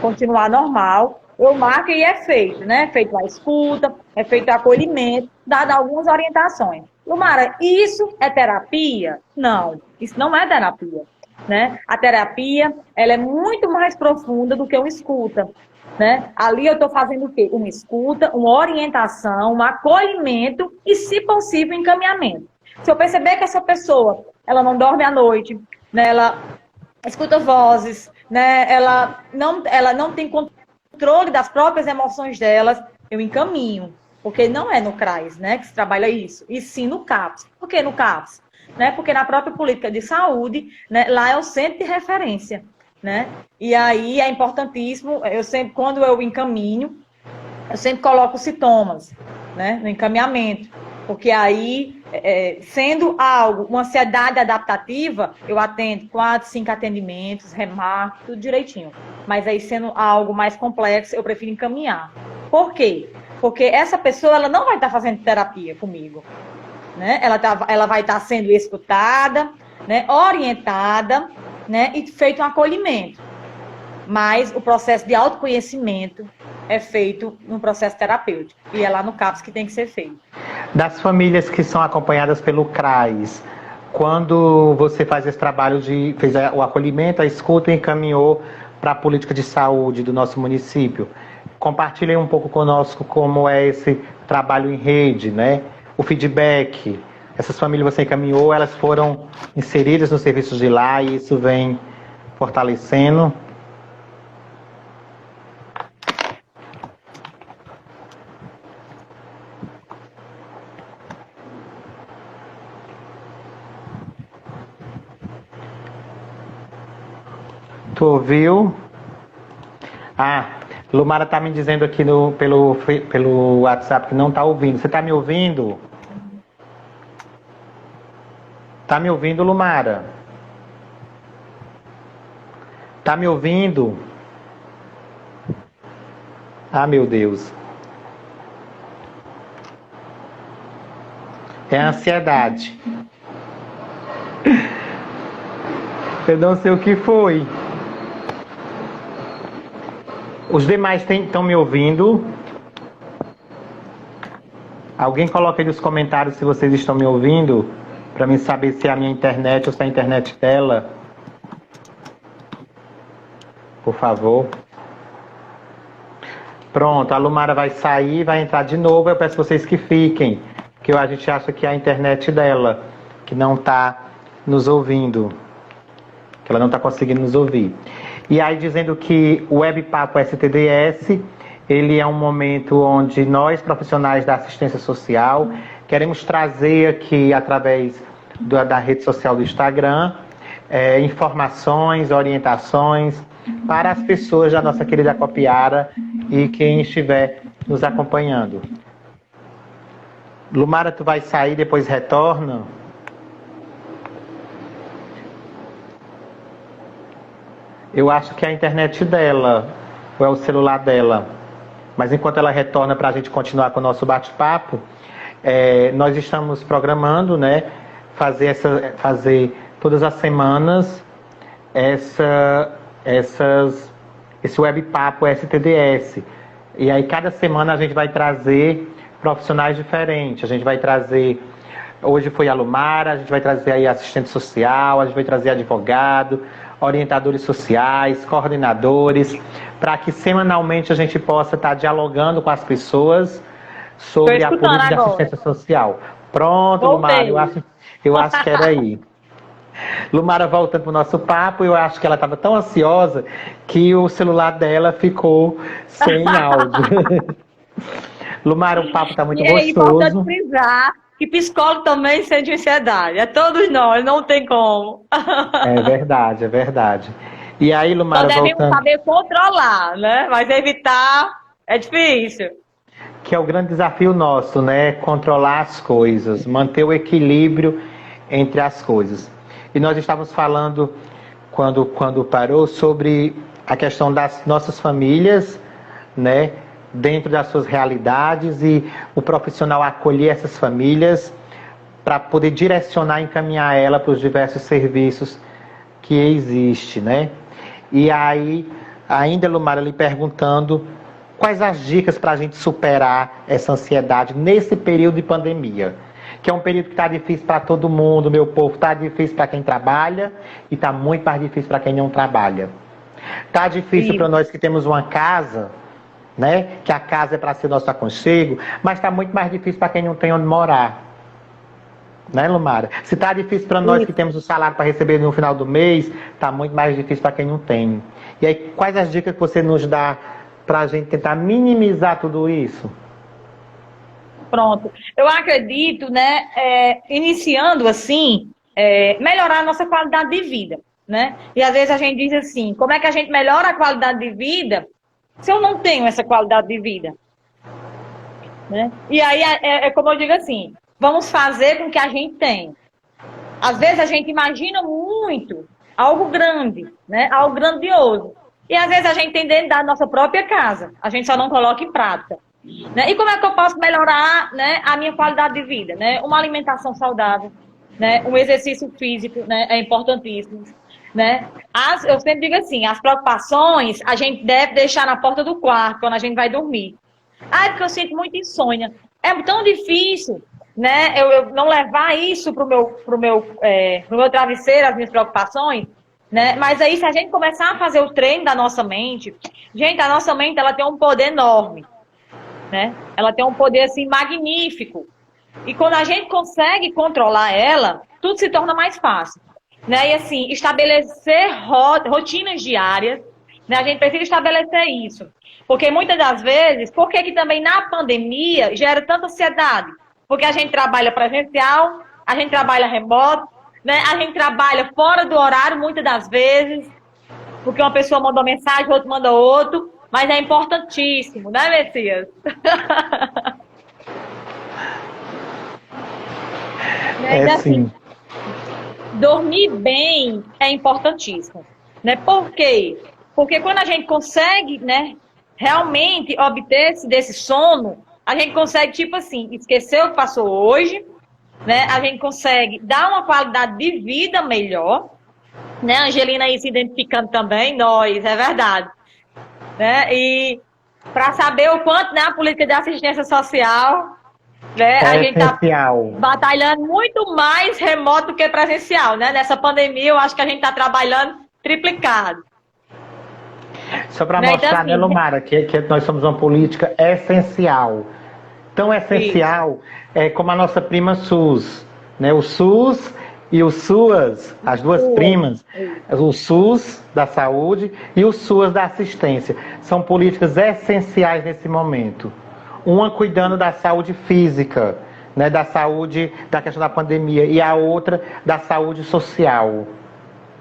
continuar normal. Eu marco e é feito, né? Feito a escuta, é feito o acolhimento, dado algumas orientações. Lumara, isso é terapia? Não, isso não é terapia. Né? A terapia, ela é muito mais profunda do que uma escuta. Né? Ali eu estou fazendo o quê? Uma escuta, uma orientação, um acolhimento e, se possível, encaminhamento. Se eu perceber que essa pessoa, ela não dorme à noite, né? Ela escuta vozes, né? Ela não tem controle das próprias emoções delas, eu encaminho. Porque não é no CRAS, né, que se trabalha isso, e sim no CAPS. Por que no CAPS? Né? Porque na própria política de saúde, né, lá é o centro de referência. Né? E aí é importantíssimo, quando eu encaminho, eu sempre coloco sintomas, né, no encaminhamento, porque aí, sendo uma ansiedade adaptativa, eu atendo 4, 5 atendimentos, remarco, tudo direitinho. Mas aí, sendo algo mais complexo, eu prefiro encaminhar. Por quê? Porque essa pessoa, ela não vai estar fazendo terapia comigo, né? Ela vai estar sendo escutada, né, orientada, né, e feito um acolhimento. Mas o processo de autoconhecimento é feito no processo terapêutico. E é lá no CAPS que tem que ser feito. Das famílias que são acompanhadas pelo CRAS, quando você faz esse trabalho fez o acolhimento, a escuta e encaminhou para a política de saúde do nosso município, compartilhem um pouco conosco como é esse trabalho em rede, né? O feedback. Essas famílias você encaminhou, elas foram inseridas nos serviços de lá e isso vem fortalecendo. Tu ouviu? Lumara tá me dizendo aqui pelo WhatsApp que não tá ouvindo. Você tá me ouvindo? Tá me ouvindo, Lumara? Tá me ouvindo? Ah, meu Deus. É a ansiedade. Eu não sei o que foi. Os demais estão me ouvindo? Alguém coloca aí nos comentários se vocês estão me ouvindo, para mim saber se é a minha internet ou se é a internet dela. Por favor. Pronto, a Lumara vai sair, vai entrar de novo. Eu peço vocês que fiquem, que a gente acha que é a internet dela, que não está nos ouvindo, que ela não está conseguindo nos ouvir. E aí dizendo que o Webpapo STDS, ele é um momento onde nós, profissionais da assistência social, queremos trazer aqui, através da rede social do Instagram, informações, orientações para as pessoas da nossa querida Acopiara e quem estiver nos acompanhando. Lumara, tu vai sair, depois retorna? Eu acho que é a internet dela, ou é o celular dela. Mas enquanto ela retorna para a gente continuar com o nosso bate-papo, nós estamos programando, né, fazer todas as semanas esse webpapo STDS. E aí cada semana a gente vai trazer profissionais diferentes. A gente vai trazer, hoje foi a Lumara, a gente vai trazer aí assistente social, a gente vai trazer advogado, orientadores sociais, coordenadores, para que semanalmente a gente possa estar dialogando com as pessoas sobre a política de assistência social. Pronto, Lumara, eu acho que era aí. Lumara, voltando para o nosso papo, eu acho que ela estava tão ansiosa que o celular dela ficou sem áudio. Lumara, o papo está muito gostoso. É importante frisar que psicólogo também sente ansiedade. É todos nós, não tem como. É verdade, é verdade. E aí, Lumara, só devemos saber controlar, né? Mas evitar é difícil. Que é o grande desafio nosso, né? Controlar as coisas, manter o equilíbrio entre as coisas. E nós estávamos falando, quando parou, sobre a questão das nossas famílias, né? Dentro das suas realidades, e o profissional acolher essas famílias para poder direcionar, encaminhar ela para os diversos serviços que existem, né? E aí, ainda, Lumara, lhe perguntando quais as dicas para a gente superar essa ansiedade nesse período de pandemia, que é um período que está difícil para todo mundo, meu povo, está difícil para quem trabalha e está muito mais difícil para quem não trabalha. Está difícil para nós que temos uma casa, né? Que a casa é para ser nosso aconchego, mas está muito mais difícil para quem não tem onde morar. Né, Lumara? Se está difícil para nós que temos o salário para receber no final do mês, está muito mais difícil para quem não tem. E aí, quais as dicas que você nos dá para a gente tentar minimizar tudo isso? Pronto. Eu acredito, né, iniciando assim, melhorar a nossa qualidade de vida, né? E às vezes a gente diz assim, como é que a gente melhora a qualidade de vida se eu não tenho essa qualidade de vida? Né? E aí, como eu digo assim, vamos fazer com que a gente tenha. Às vezes a gente imagina muito algo grande, né? Algo grandioso. E às vezes a gente tem dentro da nossa própria casa. A gente só não coloca em prática. Né? E como é que eu posso melhorar, né, a minha qualidade de vida? Né? Uma alimentação saudável, né? Um exercício físico, né, é importantíssimo. Né? Eu sempre digo assim, as preocupações a gente deve deixar na porta do quarto quando a gente vai dormir. É porque eu sinto muita insônia. É tão difícil, né, eu não levar isso pro meu travesseiro, as minhas preocupações, né? Mas aí, se a gente começar a fazer o treino da nossa mente, gente, a nossa mente, ela tem um poder enorme, né? Ela tem um poder, assim, magnífico. E quando a gente consegue controlar ela, tudo se torna mais fácil, né? E, assim, estabelecer rotinas diárias, né? A gente precisa estabelecer isso. Porque muitas das vezes, por que também na pandemia gera tanta ansiedade? Porque a gente trabalha presencial, a gente trabalha remoto, né? A gente trabalha fora do horário muitas das vezes, porque uma pessoa manda uma mensagem, o outro manda outro, mas é importantíssimo, né, Messias? Sim. Dormir bem é importantíssimo, né? Por quê? Porque quando a gente consegue, né, realmente obter desse sono, a gente consegue, tipo assim, esquecer o que passou hoje, né? A gente consegue dar uma qualidade de vida melhor, né? A Angelina aí se identificando também, nós, é verdade. Né? E para saber o quanto, né, a política de assistência social, né, a gente está batalhando muito mais remoto do que presencial, né? Nessa pandemia, eu acho que a gente está trabalhando triplicado. Só para mostrar, então, assim, né, Lumara, que nós somos uma política essencial. Tão essencial como a nossa prima SUS, né? O SUS e o SUAS, as duas primas, o SUS da saúde e o SUAS da assistência. São políticas essenciais nesse momento. Uma cuidando da saúde física, né, da saúde, da questão da pandemia, e a outra da saúde social.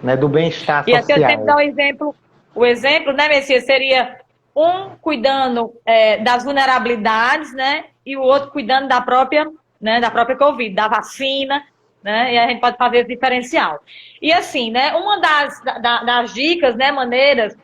né, do bem-estar E aqui eu social. tenho que dar o exemplo, né, Messias, seria um cuidando das vulnerabilidades, né, e o outro cuidando da própria Covid, da vacina, né, e a gente pode fazer esse diferencial. E assim, né, uma das dicas, né, maneiras,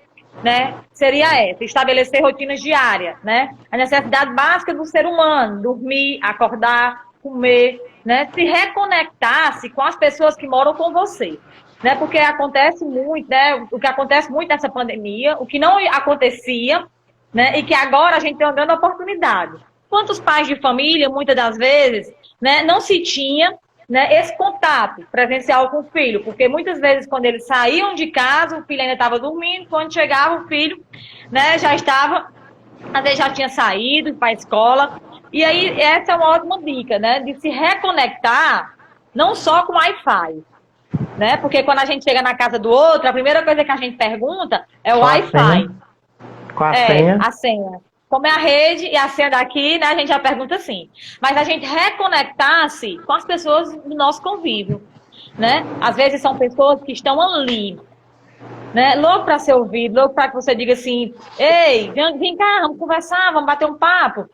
né, seria essa, estabelecer rotinas diárias, né, a necessidade básica do ser humano, dormir, acordar, comer, né, se reconectar-se com as pessoas que moram com você, né, porque acontece muito, né, o que acontece muito nessa pandemia, o que não acontecia, né, e que agora a gente tem uma grande oportunidade. Quantos pais de família, muitas das vezes, né, não se tinha, né, esse contato presencial com o filho, porque muitas vezes quando eles saíam de casa, o filho ainda estava dormindo, quando chegava o filho, né, já estava, às vezes já tinha saído para a escola, e aí essa é uma ótima dica, né, de se reconectar, não só com Wi-Fi, né, porque quando a gente chega na casa do outro, a primeira coisa que a gente pergunta é o Wi-Fi. Com a senha? A senha. Como é a rede e a senha daqui, né, a gente já pergunta assim. Mas a gente reconectar-se com as pessoas do nosso convívio, né? Às vezes são pessoas que estão ali, né, louco para ser ouvido, louco para que você diga assim, ei, vem cá, vamos conversar, vamos bater um papo,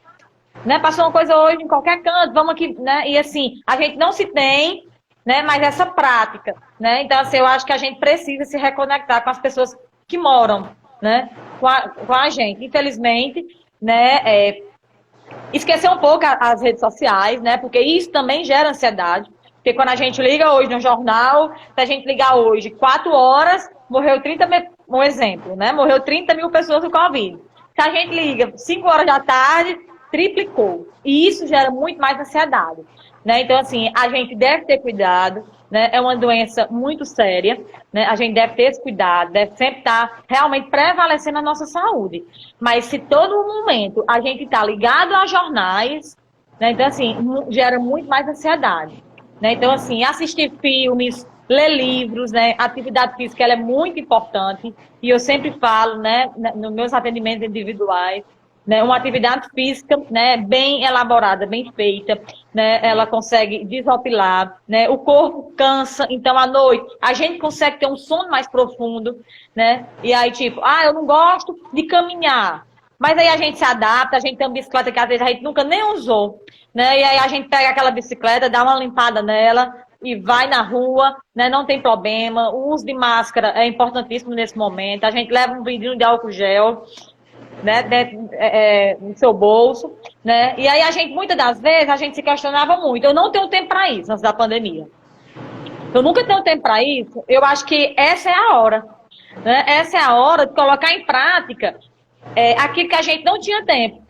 né? Passou uma coisa hoje em qualquer canto, vamos aqui, né? E assim, a gente não se tem, né, mas essa prática, né? Então, assim, eu acho que a gente precisa se reconectar com as pessoas que moram, né, com a gente. Infelizmente, né, esquecer um pouco as redes sociais, né, porque isso também gera ansiedade. Porque quando a gente liga hoje no jornal, se a gente ligar hoje 4 horas, morreu 30 mil, um exemplo, né, morreu 30 mil pessoas do Covid. Se a gente liga 5 horas da tarde, triplicou. E isso gera muito mais ansiedade, né? Então, assim, a gente deve ter cuidado, né? É uma doença muito séria, né? A gente deve ter esse cuidado, deve sempre estar realmente prevalecendo a nossa saúde. Mas se todo momento a gente está ligado a jornais, né? Então, assim, gera muito mais ansiedade, né? Então, assim, assistir filmes, ler livros, né? A atividade física, ela é muito importante. E eu sempre falo, né, nos meus atendimentos individuais, né, uma atividade física, né, bem elaborada, bem feita, né, ela consegue desopilar, né, o corpo cansa, então à noite a gente consegue ter um sono mais profundo, né, e aí tipo, eu não gosto de caminhar, mas aí a gente se adapta, a gente tem uma bicicleta que às vezes a gente nunca nem usou, né, e aí a gente pega aquela bicicleta, dá uma limpada nela e vai na rua, né, não tem problema, o uso de máscara é importantíssimo nesse momento, a gente leva um vidrinho de álcool gel, né, no seu bolso, né, e aí a gente, muitas das vezes, a gente se questionava muito, eu não tenho tempo para isso antes da pandemia, eu nunca tenho tempo para isso, eu acho que essa é a hora, né, essa é a hora de colocar em prática aquilo que a gente não tinha tempo.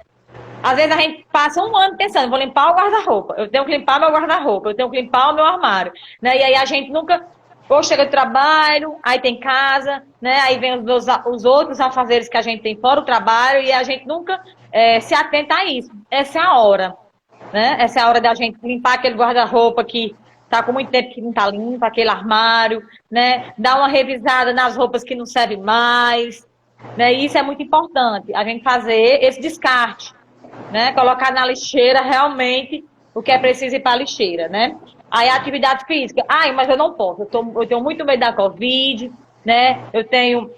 Às vezes a gente passa um ano pensando, vou limpar o guarda-roupa, eu tenho que limpar meu guarda-roupa, eu tenho que limpar o meu armário, né, e aí a gente nunca... Ou chega do trabalho, aí tem casa, né? Aí vem os outros afazeres que a gente tem fora o trabalho e a gente nunca se atenta a isso. Essa é a hora, né? Essa é a hora da gente limpar aquele guarda-roupa que está com muito tempo que não está limpo, aquele armário, né? Dar uma revisada nas roupas que não servem mais, né? E isso é muito importante, a gente fazer esse descarte, né? Colocar na lixeira realmente o que é preciso ir para a lixeira, né? Aí a atividade física, mas eu não posso, eu tenho muito medo da Covid, né? Eu tenho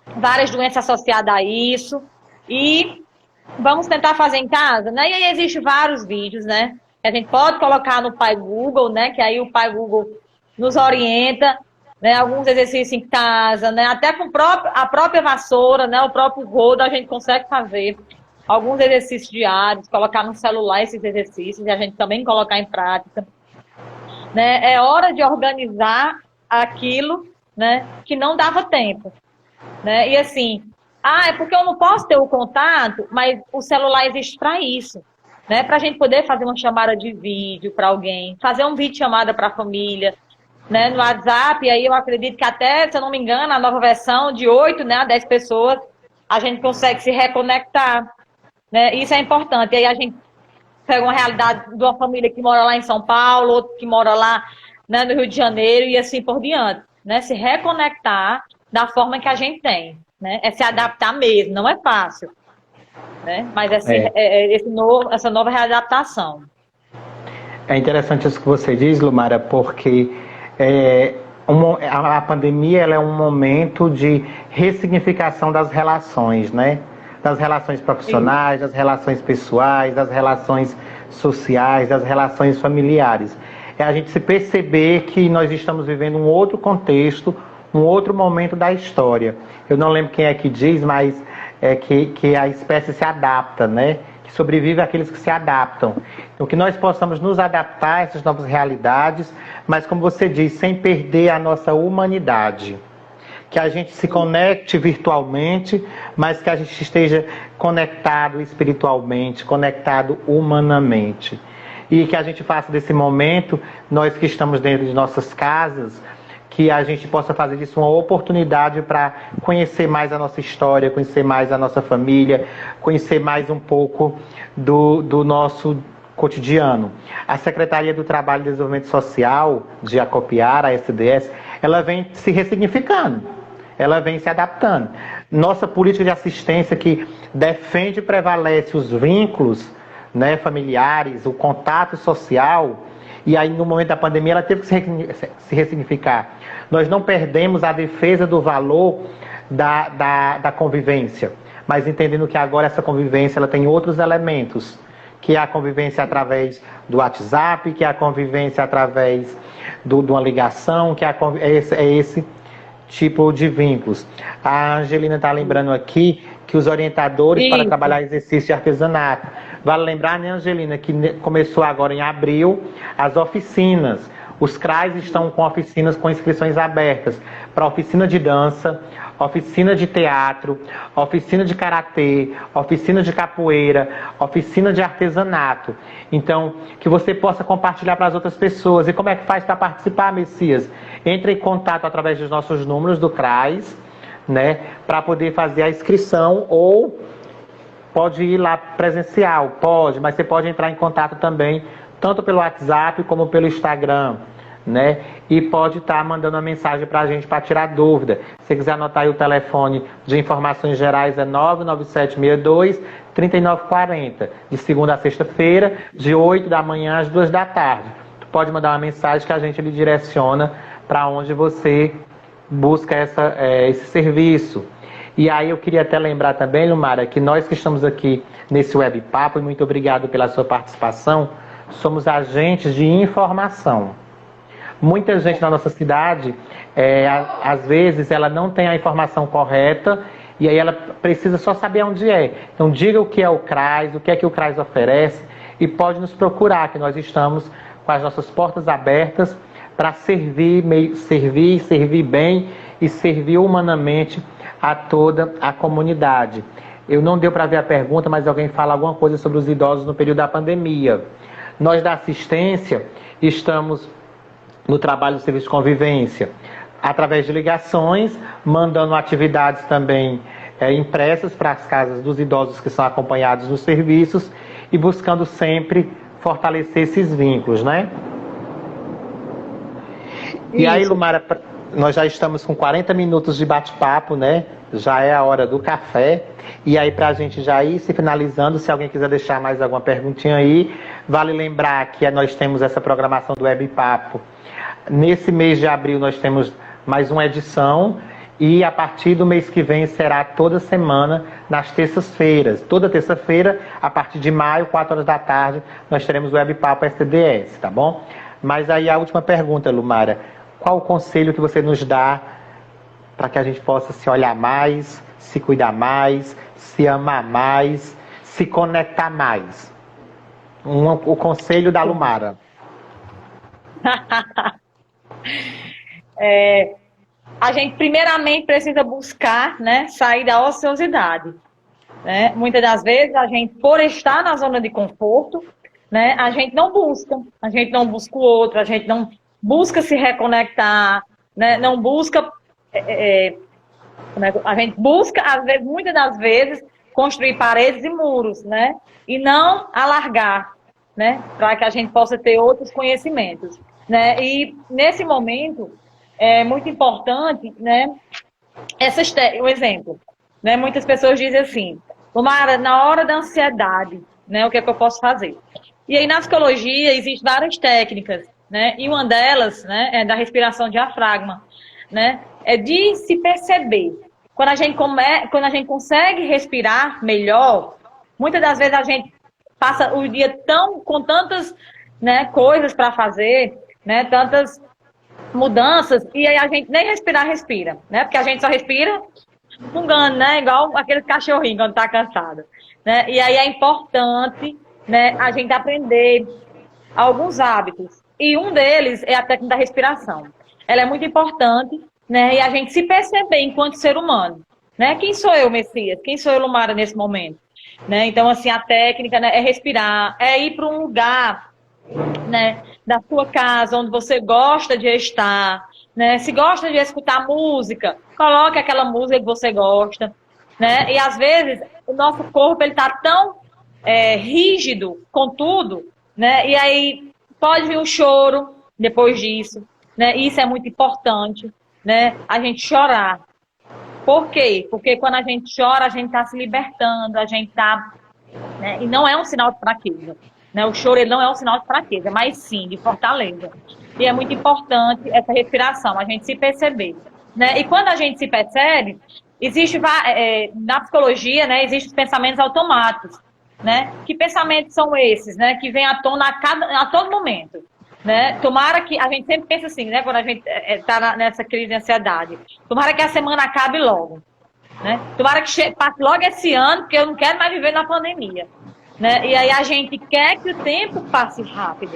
várias doenças associadas a isso. E vamos tentar fazer em casa, né? E aí existem vários vídeos, né? Que a gente pode colocar no Pai Google, né? Que aí o Pai Google nos orienta, né? Alguns exercícios em casa, né? Até com a própria vassoura, né? O próprio rodo a gente consegue fazer. Alguns exercícios diários, colocar no celular esses exercícios e a gente também colocar em prática. Né? É hora de organizar aquilo, né, que não dava tempo, né? E assim, é porque eu não posso ter o contato, mas o celular existe para isso, né? Para a gente poder fazer uma chamada de vídeo para alguém, fazer um vídeo chamada para a família, né? No WhatsApp, e aí eu acredito que até, se eu não me engano, a nova versão de 8, né, a 10 pessoas, a gente consegue se reconectar, né? Isso é importante. E aí a gente pega uma realidade de uma família que mora lá em São Paulo, outro que mora lá, né, no Rio de Janeiro e assim por diante, né? Se reconectar da forma que a gente tem, né? É se adaptar mesmo, não é fácil, né? Mas essa nova readaptação. É interessante isso que você diz, Lumara, porque a pandemia ela é um momento de ressignificação das relações, né? Das relações profissionais, das relações pessoais, das relações sociais, das relações familiares. É a gente se perceber que nós estamos vivendo um outro contexto, um outro momento da história. Eu não lembro quem é que diz, mas é que a espécie se adapta, né? Que sobrevive àqueles que se adaptam. Então, que nós possamos nos adaptar a essas novas realidades, mas, como você diz, sem perder a nossa humanidade. Que a gente se conecte virtualmente, mas que a gente esteja conectado espiritualmente, conectado humanamente. E que a gente faça desse momento, nós que estamos dentro de nossas casas, que a gente possa fazer disso uma oportunidade para conhecer mais a nossa história, conhecer mais a nossa família, conhecer mais um pouco do nosso cotidiano. A Secretaria do Trabalho e Desenvolvimento Social de Acopiara, a SDS, ela vem se ressignificando, ela vem se adaptando. Nossa política de assistência que defende e prevalece os vínculos, né, familiares, o contato social, e aí no momento da pandemia ela teve que se ressignificar. Nós não perdemos a defesa do valor da convivência, mas entendendo que agora essa convivência ela tem outros elementos, que é a convivência através do WhatsApp, que é a convivência através de uma ligação, que é esse tipo de vínculos. A Angelina está lembrando aqui que os orientadores para trabalhar exercício de artesanato. Vale lembrar, né, Angelina, que começou agora em abril as oficinas. Os CRAs estão com oficinas com inscrições abertas para oficina de dança, oficina de teatro, oficina de karatê, oficina de capoeira, oficina de artesanato. Então, que você possa compartilhar para as outras pessoas. E como é que faz para participar, Messias? Entre em contato através dos nossos números do CRAS, né, para poder fazer a inscrição, ou pode ir lá presencial, pode, mas você pode entrar em contato também, tanto pelo WhatsApp como pelo Instagram, né? E pode estar mandando uma mensagem para a gente para tirar dúvida. Se você quiser anotar aí o telefone de informações gerais, é 99762-3940, de segunda a sexta-feira, de 8 da manhã às 2 da tarde. Tu pode mandar uma mensagem que a gente lhe direciona para onde você busca esse serviço. E aí eu queria até lembrar também, Lumara, que nós que estamos aqui nesse Web Papo, e muito obrigado pela sua participação, somos agentes de informação. Muita gente na nossa cidade, às vezes, ela não tem a informação correta, e aí ela precisa só saber onde é. Então diga o que é o CRAS, o que é que o CRAS oferece, e pode nos procurar, que nós estamos com as nossas portas abertas para servir bem e servir humanamente a toda a comunidade. Eu não deu para ver a pergunta, mas alguém fala alguma coisa sobre os idosos no período da pandemia. Nós da assistência estamos no trabalho do serviço de convivência, através de ligações, mandando atividades também impressas para as casas dos idosos que são acompanhados nos serviços e buscando sempre fortalecer esses vínculos, né? E aí, Lumara, nós já estamos com 40 minutos de bate-papo, né? Já é a hora do café. E aí, para a gente já ir se finalizando, se alguém quiser deixar mais alguma perguntinha aí, vale lembrar que nós temos essa programação do Web Papo. Nesse mês de abril nós temos mais uma edição, e a partir do mês que vem será toda semana, nas terças-feiras. Toda terça-feira, a partir de maio, 4 horas da tarde, nós teremos o Web Papo SDS, tá bom? Mas aí a última pergunta, Lumara. Qual o conselho que você nos dá para que a gente possa se olhar mais, se cuidar mais, se amar mais, se conectar mais? O conselho da Lumara. A gente primeiramente precisa buscar, né, sair da ociosidade. Né? Muitas das vezes a gente, por estar na zona de conforto, né, a gente não busca o outro, a gente não busca se reconectar, né? Não busca, a gente busca, às vezes, muitas das vezes, construir paredes e muros, né? E não alargar, né? Para que a gente possa ter outros conhecimentos, né? E nesse momento é muito importante, né? Um exemplo, né? Muitas pessoas dizem assim: Lumara, na hora da ansiedade, né? O que é que eu posso fazer? E aí na psicologia existem várias técnicas, né? E uma delas, né, é da respiração diafragma, né? É de se perceber. Quando a gente consegue respirar melhor, muitas das vezes a gente passa o dia com tantas, né, coisas para fazer, né, tantas mudanças, e aí a gente nem respira, né? Porque a gente só respira fungando, né? Igual aquele cachorrinho quando tá cansado, né? E aí é importante, né, a gente aprender alguns hábitos. E um deles é a técnica da respiração. Ela é muito importante, né? E a gente se perceber enquanto ser humano, né? Quem sou eu, Messias? Quem sou eu, Lumara, nesse momento? Né? Então, assim, a técnica, né, é respirar, é ir para um lugar, né, da sua casa, onde você gosta de estar, né? Se gosta de escutar música, coloque aquela música que você gosta, né? E às vezes o nosso corpo ele tá tão rígido com tudo, né? E aí pode vir o choro depois disso, né? Isso é muito importante, né? A gente chorar. Por quê? Porque quando a gente chora, a gente está se libertando, a gente está... Né? E não é um sinal de fraqueza. Né? O choro ele não é um sinal de fraqueza, mas sim de fortaleza. E é muito importante essa respiração, a gente se perceber. Né? E quando a gente se percebe, existe na psicologia, né, existem os pensamentos automáticos. Né? Que pensamentos são esses, né? Que vêm à tona a todo momento. Né? Tomara que a gente sempre pensa assim, né? Quando a gente está nessa crise de ansiedade, tomara que a semana acabe logo, né? Tomara que passe logo esse ano, porque eu não quero mais viver na pandemia, né? E aí a gente quer que o tempo passe rápido,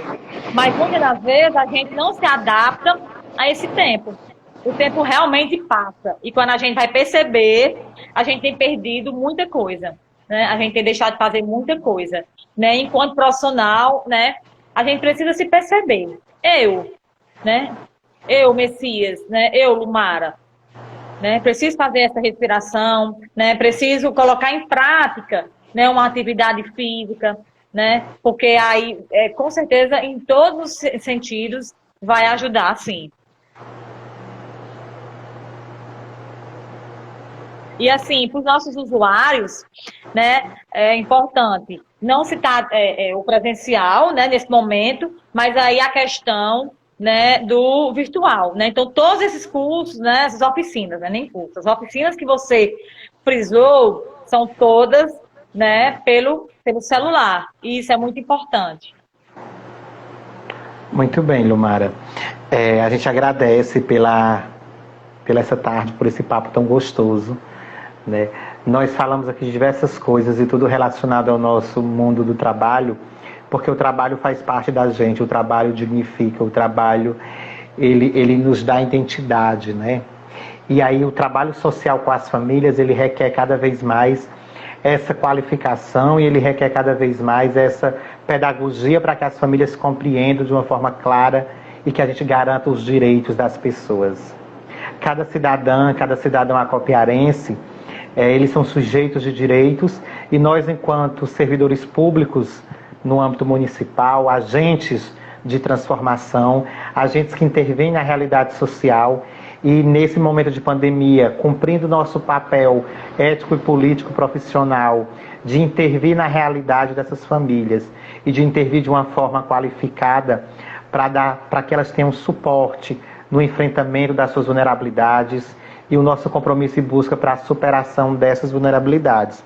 mas muitas das vezes a gente não se adapta a esse tempo. O tempo realmente passa e quando a gente vai perceber, a gente tem perdido muita coisa, né? A gente tem deixado de fazer muita coisa, né? Enquanto profissional, né? A gente precisa se perceber. Né? Eu, Messias, né? Eu, Lumara, né? Preciso fazer essa respiração, né? Preciso colocar em prática, né, uma atividade física, né? Porque aí, com certeza, em todos os sentidos, vai ajudar, sim. E assim, para os nossos usuários, né, é importante não citar o presencial, né, nesse momento, mas aí a questão, né, do virtual, né? Então, todos esses cursos, né, essas oficinas, né, nem cursos, as oficinas que você frisou são todas, né, pelo celular. E isso é muito importante. Muito bem, Lumara. A gente agradece pela essa tarde, por esse papo tão gostoso. Né? Nós falamos aqui de diversas coisas e tudo relacionado ao nosso mundo do trabalho, porque o trabalho faz parte da gente, o trabalho dignifica, o trabalho ele nos dá identidade, né? E aí o trabalho social com as famílias, ele requer cada vez mais essa qualificação e ele requer cada vez mais essa pedagogia para que as famílias compreendam de uma forma clara e que a gente garanta os direitos das pessoas. Cada cidadão acopiarense, eles são sujeitos de direitos e nós, enquanto servidores públicos no âmbito municipal, agentes de transformação, agentes que intervêm na realidade social e nesse momento de pandemia, cumprindo nosso papel ético e político profissional de intervir na realidade dessas famílias e de intervir de uma forma qualificada para que elas tenham suporte no enfrentamento das suas vulnerabilidades e o nosso compromisso e busca para a superação dessas vulnerabilidades.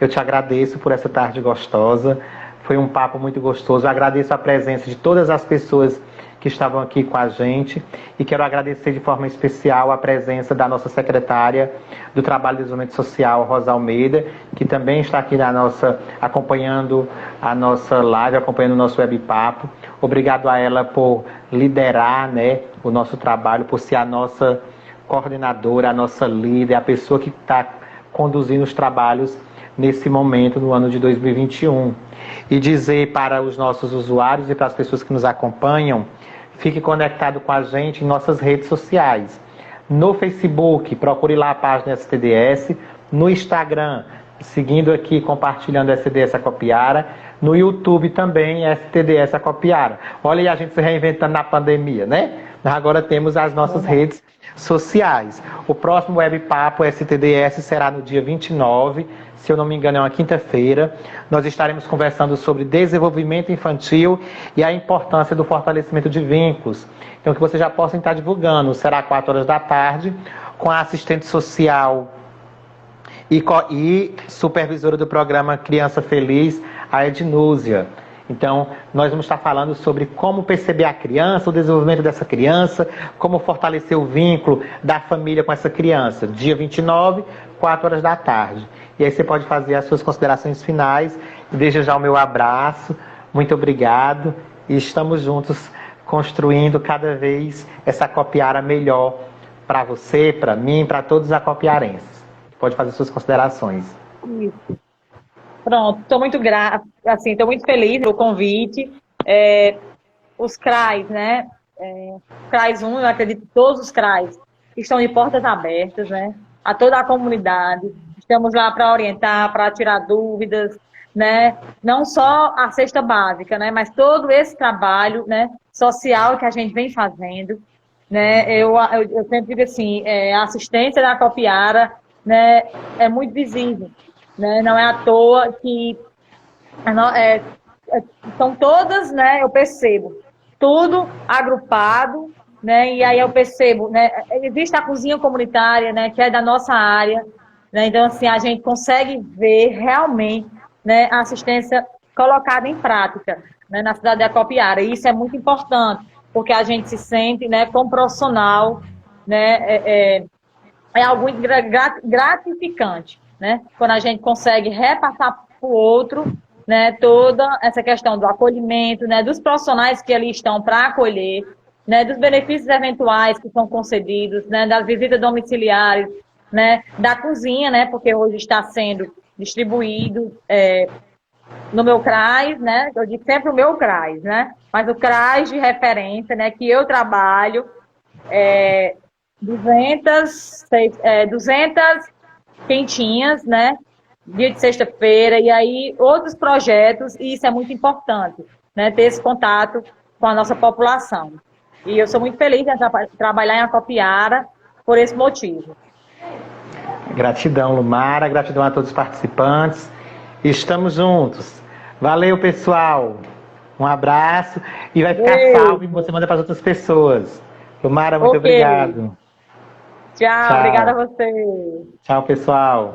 Eu te agradeço por essa tarde gostosa, foi um papo muito gostoso, eu agradeço a presença de todas as pessoas que estavam aqui com a gente e quero agradecer de forma especial a presença da nossa secretária do Trabalho e Desenvolvimento Social, Rosa Almeida, que também está aqui acompanhando a nossa live, acompanhando o nosso webpapo. Obrigado a ela por liderar, né, o nosso trabalho, por ser a nossa coordenadora, a nossa líder, a pessoa que está conduzindo os trabalhos nesse momento, no ano de 2021. E dizer para os nossos usuários e para as pessoas que nos acompanham, fique conectado com a gente em nossas redes sociais. No Facebook, procure lá a página STDS. No Instagram, seguindo aqui, compartilhando STDS Acopiara. No YouTube também, STDS Acopiara. Olha aí a gente se reinventando na pandemia, né? Nós agora temos as nossas redes sociais. O próximo Web Papo STDS será no dia 29, se eu não me engano é uma quinta-feira. Nós estaremos conversando sobre desenvolvimento infantil e a importância do fortalecimento de vínculos. Então que vocês já possam estar divulgando. Será às 4 horas da tarde, com a assistente social e supervisora do programa Criança Feliz, a Ednúzia. Então, nós vamos estar falando sobre como perceber a criança, o desenvolvimento dessa criança, como fortalecer o vínculo da família com essa criança. Dia 29, 4 horas da tarde. E aí você pode fazer as suas considerações finais. Desde já o meu abraço. Muito obrigado. E estamos juntos construindo cada vez essa Acopiara melhor para você, para mim, para todos os acopiarenses. Pode fazer suas considerações. Isso. Pronto, estou muito estou muito feliz pelo convite. Os CRAs, né? CRAs 1, eu acredito que todos os CRAs estão de portas abertas, né? A toda a comunidade. Estamos lá para orientar, para tirar dúvidas, né? Não só a cesta básica, né? Mas todo esse trabalho, né, social que a gente vem fazendo, né? Eu sempre digo assim, a assistência da Acopiara, né, é muito visível. Né? Não é à toa que são todas, né, eu percebo, tudo agrupado, né, e aí eu percebo, né, existe a cozinha comunitária, né, que é da nossa área, né, então assim, a gente consegue ver realmente, né, a assistência colocada em prática, né, na cidade de Acopiara, e isso é muito importante, porque a gente se sente, né, como profissional, né, é algo gratificante, né? Quando a gente consegue repassar para o outro, né, toda essa questão do acolhimento, né, dos profissionais que ali estão para acolher, né, dos benefícios eventuais que são concedidos, né, das visitas domiciliares, né, da cozinha, né, porque hoje está sendo distribuído no meu CRAS, né, eu digo sempre o meu CRAS, né, mas o CRAS de referência, né, que eu trabalho, 200 quentinhas, né? Dia de sexta-feira, e aí outros projetos, e isso é muito importante, né? Ter esse contato com a nossa população. E eu sou muito feliz em trabalhar em Acopiara por esse motivo. Gratidão, Lumara, gratidão a todos os participantes. Estamos juntos. Valeu, pessoal. Um abraço e vai ficar salvo e você manda para as outras pessoas. Lumara, muito obrigado. Tchau, obrigada a você. Tchau, pessoal.